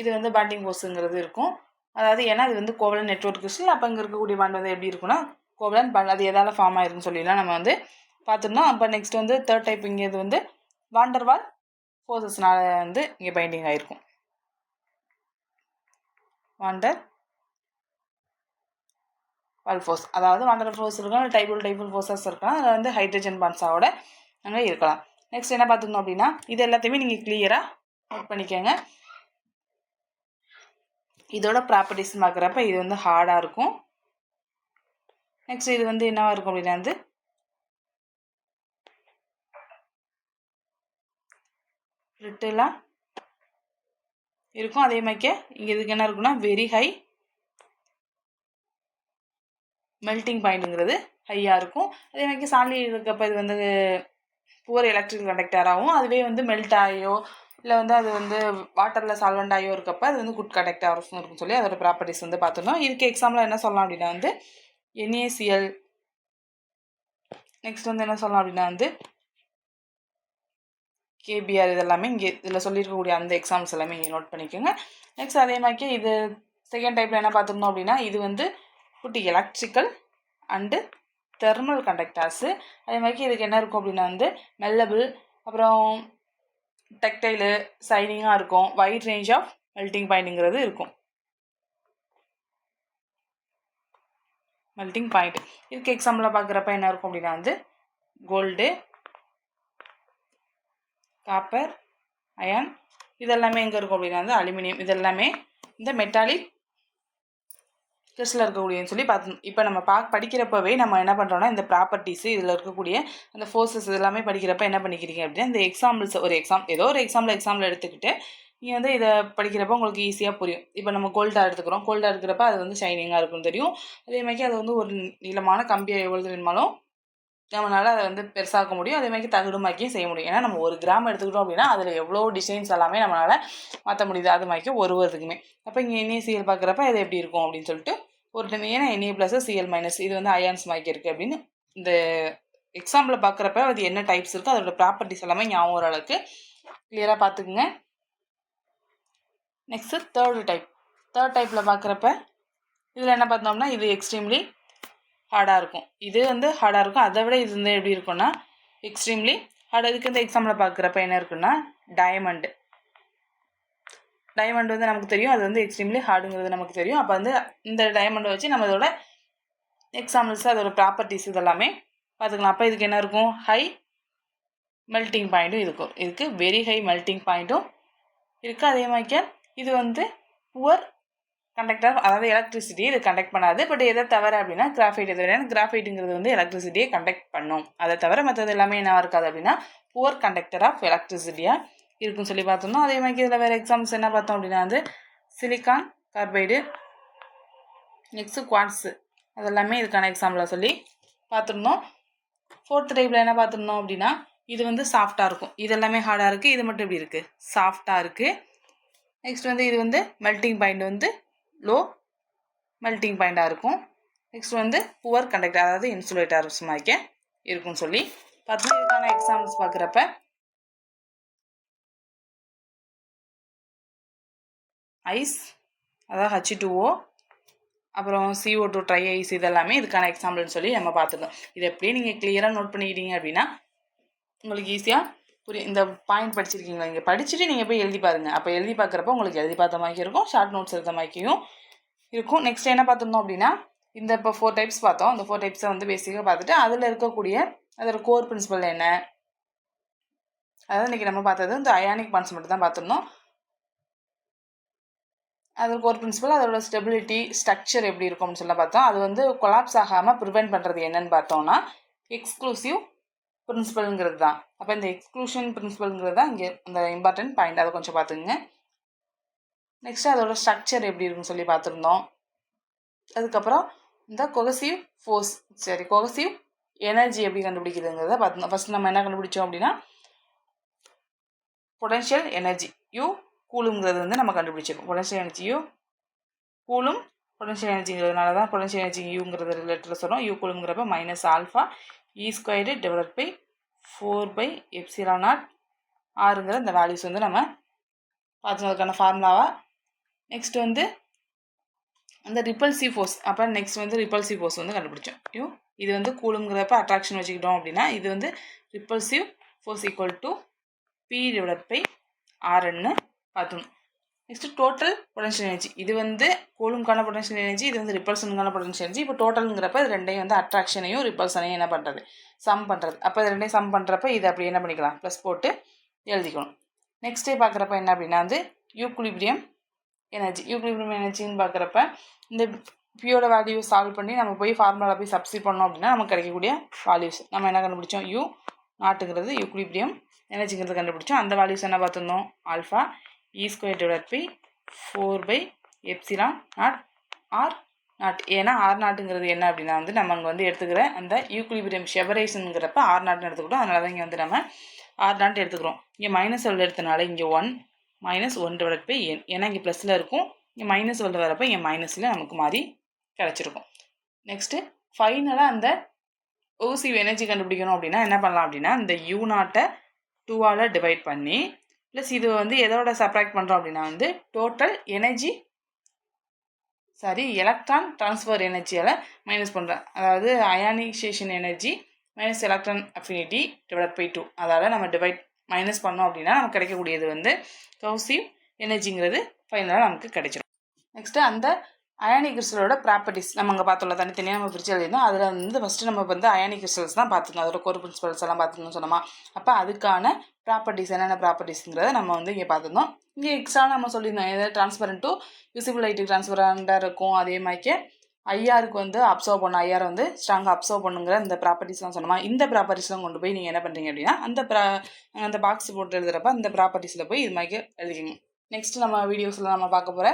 இது வந்து பாண்டிங் ஃபோர்ஸுங்கிறது இருக்கும். அதாவது ஏன்னா இது வந்து கோவலன்ட் நெட்வொர்க் கிறிஸ்டல். அப்போ இங்கே இருக்கக்கூடிய பாண்ட் வந்து எப்படி இருக்குன்னா கோவலன்ட் பாண்ட், அது எதால் ஃபார்ம் ஆயிருக்குன்னு சொல்லிலாம் நம்ம வந்து பார்த்துருந்தோம். அப்போ நெக்ஸ்ட் வந்து தேர்ட் டைப் இங்கே இது வந்து வாண்டர்வால் ஃபோர்ஸஸ்னால வந்து இங்கே பைண்டிங் ஆகிருக்கும். வாண்டர்வால் ஃபோர்ஸ், அதாவது வாண்டர்வால் ஃபோர்ஸ் இருக்கலாம், டைபுள் ஃபோர்ஸஸ் இருக்கலாம், அதில் வந்து ஹைட்ரஜன் பாண்ட்ஸாவோட அங்கே இருக்கலாம். நெக்ஸ்ட் என்ன பார்த்துருந்தோம் அப்படின்னா இது எல்லாத்தையுமே நீங்கள் கிளியராக நோட் பண்ணிக்கோங்க. இதோட ப்ராப்பர்ட்டிஸ் பார்க்குறப்ப இது வந்து ஹார்டாக இருக்கும். நெக்ஸ்ட் இது வந்து என்னவா இருக்கும் அப்படின்னா வந்து ரிட்டிலாக இருக்கும். அதே மாதிரிக்க இங்கே இதுக்கு என்ன இருக்குன்னா வெரி ஹை மெல்டிங் பாயிண்ட்டுங்கிறது ஹையாக இருக்கும். அதே மாதிரி சாலிட் இருக்கப்போ இது வந்து புவர் எலக்ட்ரிக்கல் கண்டக்டராகவும், அதுவே வந்து மெல்ட் ஆகியோ இல்லை வந்து அது வந்து வாட்டரில் சால்வெண்ட் ஆகியோ இருக்கப்போ அது வந்து குட் கண்டக்டராகவும் இருக்குன்னு சொல்லி அதோட ப்ராப்பர்ட்டிஸ் வந்து பார்த்துருந்தோம். இதுக்கு எக்ஸாம்பிள் என்ன சொல்லலாம் அப்படின்னா வந்து NaCl. நெக்ஸ்ட் வந்து என்ன சொல்லலாம் அப்படின்னா வந்து KBr. இதெல்லாமே இங்கே இதில் சொல்லியிருக்கக்கூடிய அந்த எக்ஸாம்பிள்ஸ் எல்லாமே இங்கே நோட் பண்ணிக்கோங்க. நெக்ஸ்ட் அதே மாதிரி இது செகண்ட் டைப்பில் என்ன பார்த்துருந்தோம் அப்படின்னா இது வந்து குட்டி எலக்ட்ரிக்கல் அண்டு தெர்மல் கண்டக்டர்ஸு. அதே மாதிரி இதுக்கு என்ன இருக்கும் அப்படின்னா வந்து மெல்லபிள், அப்புறம் டெக்டைலு, சைனிங்காக இருக்கும், வைட் ரேஞ்ச் ஆஃப் மெல்டிங் பாயிண்ட்டுங்கிறது இருக்கும். மெல்டிங் பாயிண்ட் இதுக்கு எக்ஸாம்பிளாக பார்க்குறப்ப என்ன இருக்கும் அப்படின்னா வந்து கோல்டு, காப்பர், அயன், இதெல்லாமே எங்கே இருக்கும் அப்படின்னா வந்து அலுமினியம். இதெல்லாமே இந்த மெட்டாலிக் கிறிஸ்டலில் இருக்கக்கூடியன்னு சொல்லி பார்த்து இப்போ நம்ம படிக்கிறப்பவே நம்ம என்ன பண்ணுறோம்னா இந்த ப்ராப்பர்ட்டிஸு இதில் இருக்கக்கூடிய அந்த ஃபோர்ஸஸ் இதெல்லாமே படிக்கிறப்ப என்ன பண்ணிக்கிறீங்க அப்படின்னா இந்த எக்ஸாம்பிள்ஸ் ஏதோ ஒரு எக்ஸாம்பிள் எடுத்துக்கிட்டு நீங்கள் வந்து இதை படிக்கிறப்ப உங்களுக்கு ஈஸியாக புரியும். இப்போ நம்ம கோல்டாக எடுத்துக்கிறப்ப அது வந்து ஷைனிங்காக இருக்குன்னு தெரியும். அதே மாதிரி அது வந்து ஒரு நீளமான கம்பியை எவ்வளோ வேணுமாலும் நம்மளால் அதை வந்து பெருசாக்க முடியும். அதே மாதிரி தகுடுமாக்கியும் செய்ய முடியும். ஏன்னா நம்ம 1 கிராம் எடுத்துக்கிட்டோம் அப்படின்னா அதில் எவ்வளோ டிசைன்ஸ் எல்லாமே நம்மளால் மாற்ற முடியுது அது மாதிரி ஒருவதுக்குமே. அப்போ இங்கே NaCl பார்க்குறப்ப இது எப்படி இருக்கும் அப்படின்னு சொல்லிட்டு ஒரு டைம் ஏன்னா Na+Cl- இது வந்து அயான்ஸ் மாதிரி இருக்குது அப்படின்னு இந்த எக்ஸாம்பிள் பார்க்குறப்ப அது என்ன டைப்ஸ் இருக்குது அதோட ப்ராப்பர்ட்டிஸ் எல்லாமே ஞாபகம் வர அளவுக்கு கிளியராக பார்த்துக்குங்க. நெக்ஸ்ட்டு தேர்ட் டைப்பில் பார்க்குறப்ப இதில் என்ன பார்த்தோம்னா இது எக்ஸ்ட்ரீம்லி ஹார்டாக இருக்கும். இது வந்து ஹார்டாக இருக்கும். அதை விட இது வந்து எப்படி இருக்குன்னா எக்ஸ்ட்ரீம்லி ஹார்ட். இதுக்கு இந்த எக்ஸாம்பிள் பார்க்குறப்ப என்ன இருக்குன்னா டைமண்ட் வந்து நமக்கு தெரியும் அது வந்து எக்ஸ்ட்ரீம்லி ஹார்டுங்கிறது நமக்கு தெரியும். அப்போ வந்து இந்த டைமண்டை வச்சு நம்ம இதோட எக்ஸாம்பிள்ஸ் அதோட ப்ராப்பர்ட்டிஸ் இதெல்லாமே பார்த்துக்கலாம். அப்போ இதுக்கு என்ன இருக்கும் ஹை மெல்ட்டிங் பாயிண்ட்டும் இருக்கும். இதுக்கு வெரி ஹை மெல்ட்டிங் பாயிண்ட்டும் இருக்குது. அதே மாதிரி இது வந்து புவர் கண்டக்டர் அதாவது எலக்ட்ரிசிட்டியை இது கண்டக்ட் பண்ணாது. பட் எதை தவிர அப்படின்னா கிராஃபைட் எதை விட கிராஃபைட்டுங்கிறது வந்து எலக்ட்ரிசிட்டியை கண்டக்ட் பண்ணும். அதை தவிர மற்றது எல்லாமே என்ன இருக்காது அப்படின்னா புவர் கண்டக்டர் ஆஃப் எலக்ட்ரிசிட்டியாக இருக்குன்னு சொல்லி பார்த்துருந்தோம். அதே மாதிரி இதில் வேறு எக்ஸாம்பிள்ஸ் என்ன பார்த்தோம் அப்படின்னா வந்து சிலிக்கான் கார்பைடு நெக்ஸ்ட்டு குவார்ட்ஸு அதெல்லாமே இதுக்கான எக்ஸாம்பிளாக சொல்லி பார்த்துருந்தோம். ஃபோர்த் டைப்பில் என்ன பார்த்துருந்தோம் அப்படின்னா இது வந்து சாஃப்டாக இருக்கும். இது எல்லாமே ஹார்டாக இருக்குது. இது மட்டும் எப்படி இருக்குது சாஃப்டாக இருக்குது. நெக்ஸ்ட் வந்து இது வந்து மெல்ட்டிங் பாயிண்ட் வந்து லோ மெல்ட்டிங் பாயிண்டாக இருக்கும். நெக்ஸ்ட் வந்து புவர் கண்டக்டர் அதாவது இன்சுலேட்டர்ஸ் மாதிரி இருக்குன்னு சொல்லி பார்த்தோம். இதுக்கான எக்ஸாம்பிள்ஸ் பார்க்குறப்ப ஐஸ் அதாவது H2O அப்புறம் CO2 ட்ரை ஐஸ் இதெல்லாமே இதுக்கான எக்ஸாம்பிள்னு சொல்லி நம்ம பார்த்துருந்தோம். இது எப்படியே நீங்கள் கிளியராக நோட் பண்ணிக்கிட்டீங்க அப்படின்னா உங்களுக்கு ஈஸியாக இந்த பாயிண்ட் படிச்சிருக்கீங்களா இங்கே படிச்சுட்டு நீங்கள் போய் எழுதி பாருங்கள். அப்போ எழுதி பார்க்குறப்ப உங்களுக்கு எழுதி பார்த்த மாதிரி இருக்கும், ஷார்ட் நோட்ஸ் எழுத மாதிரியும் இருக்கும். நெக்ஸ்ட் என்ன பார்த்துருந்தோம் அப்படின்னா இந்த இப்போ 4 டைப்ஸ் பார்த்தோம். அந்த 4 டைப்ஸை வந்து பேசிக்காக பார்த்துட்டு அதில் இருக்கக்கூடிய அதோட கோர் பிரின்சிபல் என்ன அதாவது இன்றைக்கி நம்ம பார்த்தது இந்த அயானிக் பாண்ட்ஸ் மட்டும் தான் பார்த்துருந்தோம். அதோட கோர் பிரின்சிபல் அதோட ஸ்டெபிலிட்டி ஸ்ட்ரக்சர் எப்படி இருக்கும்னு சொல்ல பார்த்தோம். அது வந்து கொலாப்ஸ் ஆகாமல் ப்ரிவெண்ட் பண்ணுறது என்னன்னு பார்த்தோம்னா எக்ஸ்க்ளூசிவ் பிரின்சிபல்ங்கிறது தான். அப்போ இந்த எக்ஸ்க்ளூஷன் பிரின்சிபல்ங்கிறது தான் இங்கே அந்த இம்பார்ட்டன்ட் பாயிண்ட். அதை கொஞ்சம் பார்த்துக்குங்க. நெக்ஸ்ட்டு அதோட ஸ்ட்ரக்சர் எப்படி இருக்குன்னு சொல்லி பார்த்துருந்தோம். அதுக்கப்புறம் இந்த கொகசிவ் ஃபோர்ஸ் கொகசிவ் எனர்ஜி எப்படி கண்டுபிடிக்குதுங்கிறத பார்த்துருந்தோம். ஃபஸ்ட் நம்ம என்ன கண்டுபிடிச்சோம் அப்படின்னா பொட்டன்ஷியல் எனர்ஜி யூ கூலுங்கிறது வந்து நம்ம கண்டுபிடிச்சிருக்கோம். Potential energy U Coulomb potential எனர்ஜிங்கிறதுனால தான் பொட்டன்ஷியல் எனர்ஜி யூங்கிறது ரிலேட்டட் சொல்கிறோம். யூ கூலுங்கிறப்ப -α E² / 4/ε0 ஆறுங்கிற இந்த வேல்யூஸ் வந்து நம்ம பார்த்துக்கிறதுக்கான ஃபார்முலாவாக. நெக்ஸ்ட் வந்து அந்த ரிப்பல்சிவ் ஃபோர்ஸ் அப்போ நெக்ஸ்ட் வந்து ரிப்பல்சிவ் ஃபோர்ஸ் வந்து கண்டுபிடிச்சோம். இது வந்து கூலுங்கிறப்ப அட்ராக்ஷன் வச்சுக்கிட்டோம் அப்படின்னா இது வந்து ரிப்பல்சிவ் ஃபோர்ஸ் = P/Rன்னு பார்த்தோம். நெக்ஸ்ட் டோட்டல் பொட்டன்ஷியல் எனர்ஜி இது வந்து கூலும்கான பொட்டன்ஷியல் எனர்ஜி, இது வந்து ரிப்பல்ஷனுக்கான பொட்டன்ஷியல் எனர்ஜி. இப்போ டோட்டலுங்கிறப்ப இது ரெண்டையும் வந்து அட்ராக்ஷனையும் ரிப்பல்ஷனையும் என்ன பண்ணுறது சம் பண்ணுறது. அப்போ இது ரெண்டையும் சம் பண்ணுறப்ப இது அப்படி என்ன பண்ணிக்கலாம் ப்ளஸ் போட்டு எழுதிக்கணும். நெக்ஸ்ட்டே பார்க்குறப்ப என்ன அப்படின்னா வந்து யூக்லிபிரியம் எனர்ஜின்னு பார்க்குறப்ப இந்த பியோட வேல்யூ சால்வ் பண்ணி நம்ம போய் ஃபார்முலா போய் சப்ஸ்டிட் பண்ணோம் அப்படின்னா நமக்கு கிடைக்கக்கூடிய வேல்யூஸ் நம்ம என்ன கண்டுபிடிச்சோம் யூ நாட்டுங்கிறது யூக்லிபிரியம் எனர்ஜிங்கிறது கண்டுபிடிச்சோம். அந்த வேல்யூஸ் என்ன பார்த்துருந்தோம் α E² / 4/ε0 R0. ஏன்னா R0ங்கிறது என்ன அப்படின்னா வந்து நம்ம அங்கே வந்து எடுத்துக்கிற அந்த யூக்லிபிரியம் செபரேஷனுங்கிறப்ப R0ன்னு எடுத்துக்கிட்டோம். அதனால தான் இங்கே வந்து நம்ம R0 எடுத்துக்கிறோம். இங்கே -12 எடுத்தனால இங்கே 1 -1/n ஏன்னா இங்கே ப்ளஸில் இருக்கும். இங்கே -12 வரப்போ இங்கே மைனஸில் நமக்கு மாதிரி கிடச்சிருக்கும். நெக்ஸ்ட்டு ஃபைனலாக அந்த ஓசிவ் எனர்ஜி கண்டுபிடிக்கணும் அப்படின்னா என்ன பண்ணலாம் அப்படின்னா இந்த U0 2ஆல் டிவைட் பண்ணி ப்ளஸ் இது வந்து எதோட சப்ராக்ட் பண்ணுறோம் அப்படின்னா வந்து டோட்டல் எனர்ஜி எலக்ட்ரான் ட்ரான்ஸ்ஃபர் எனர்ஜியால் மைனஸ் பண்ணுறேன். அதாவது அயானைசேஷன் எனர்ஜி - எலக்ட்ரான் அஃபினிட்டி / 2 அதால் நம்ம மைனஸ் பண்ணோம் அப்படின்னா நமக்கு கிடைக்கக்கூடியது வந்து கௌசிவ் எனர்ஜிங்கிறது ஃபைனலாக நமக்கு கிடைச்சிடும். நெக்ஸ்ட்டு அந்த அயானிக் கிறிஸ்டலோட ப்ராப்பர்ட்டிஸ் நம்ம அங்கே பார்த்தோம்ல தனித்தனியாக நம்ம பிரித்து எழுதியிருந்தோம். அதில் வந்து ஃபஸ்ட்டு நம்ம வந்து அயானிக் கிறிஸ்டல்ஸ் தான் பார்த்துக்கணும். அதோட கோர் பிரின்சிபல்ஸ் எல்லாம் பார்த்துக்கணும்னு சொன்னோமா. அப்போ அதுக்கான ப்ராப்பர்ட்டிஸ் என்னென்ன ப்ராப்பர்ட்டிஸ்ங்கிறத நம்ம வந்து இங்கே பார்த்துருந்தோம். இங்கே எக்ஸ்ட்ரா நம்ம சொல்லியிருந்தோம் ஏதாவது ட்ரான்ஸ்பரண்ட் டு விசிபிள் லைட்டுக்கு ட்ரான்ஸ்பரண்டாக இருக்கும். அதே மாதிரிக்கே ஐஆருக்கு வந்து அப்சர்வ் பண்ணும், ஐஆர் வந்து ஸ்ட்ராங்காக அப்சர்வ் பண்ணுங்கிற இந்த ப்ராப்பர்ட்டிஸ்லாம் சொன்னோமா. இந்த ப்ராப்பர்ட்டிஸ்லாம் கொண்டு போய் நீங்கள் என்ன பண்ணுறீங்க அப்படின்னா அந்த பாக்ஸ் போட்டு எழுதுகிறப்ப அந்த ப்ராப்பர்ட்டிஸில் போய் இது மாதிரி எழுதிக்கணும். நெக்ஸ்ட் நம்ம வீடியோஸில் நம்ம பார்க்க போகிற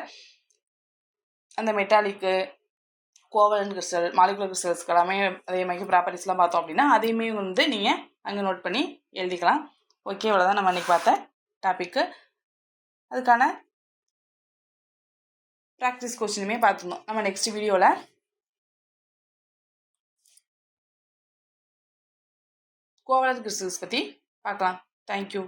அந்த மெட்டாலிக்கு கோவலன் கிறிஸ்டல், மாலிகுலர் கிறிஸ்டல்ஸ்க்கு எல்லாமே அதே மாதிரி ப்ராப்பர்ட்டிஸ்லாம் பார்த்தோம் அப்படின்னா அதையுமே வந்து நீங்கள் அங்கே நோட் பண்ணி எழுதிக்கலாம். ஓகே, இவ்வளோதான் நம்ம இன்றைக்கி பார்த்த டாப்பிக்கு. அதுக்கான ப்ராக்டிஸ் கொஸ்டினுமே பார்த்துருந்தோம். நம்ம நெக்ஸ்ட் வீடியோவில் கோவலன் கிறிஸ்டல்ஸ் பற்றி பார்க்கலாம். தேங்க்யூ.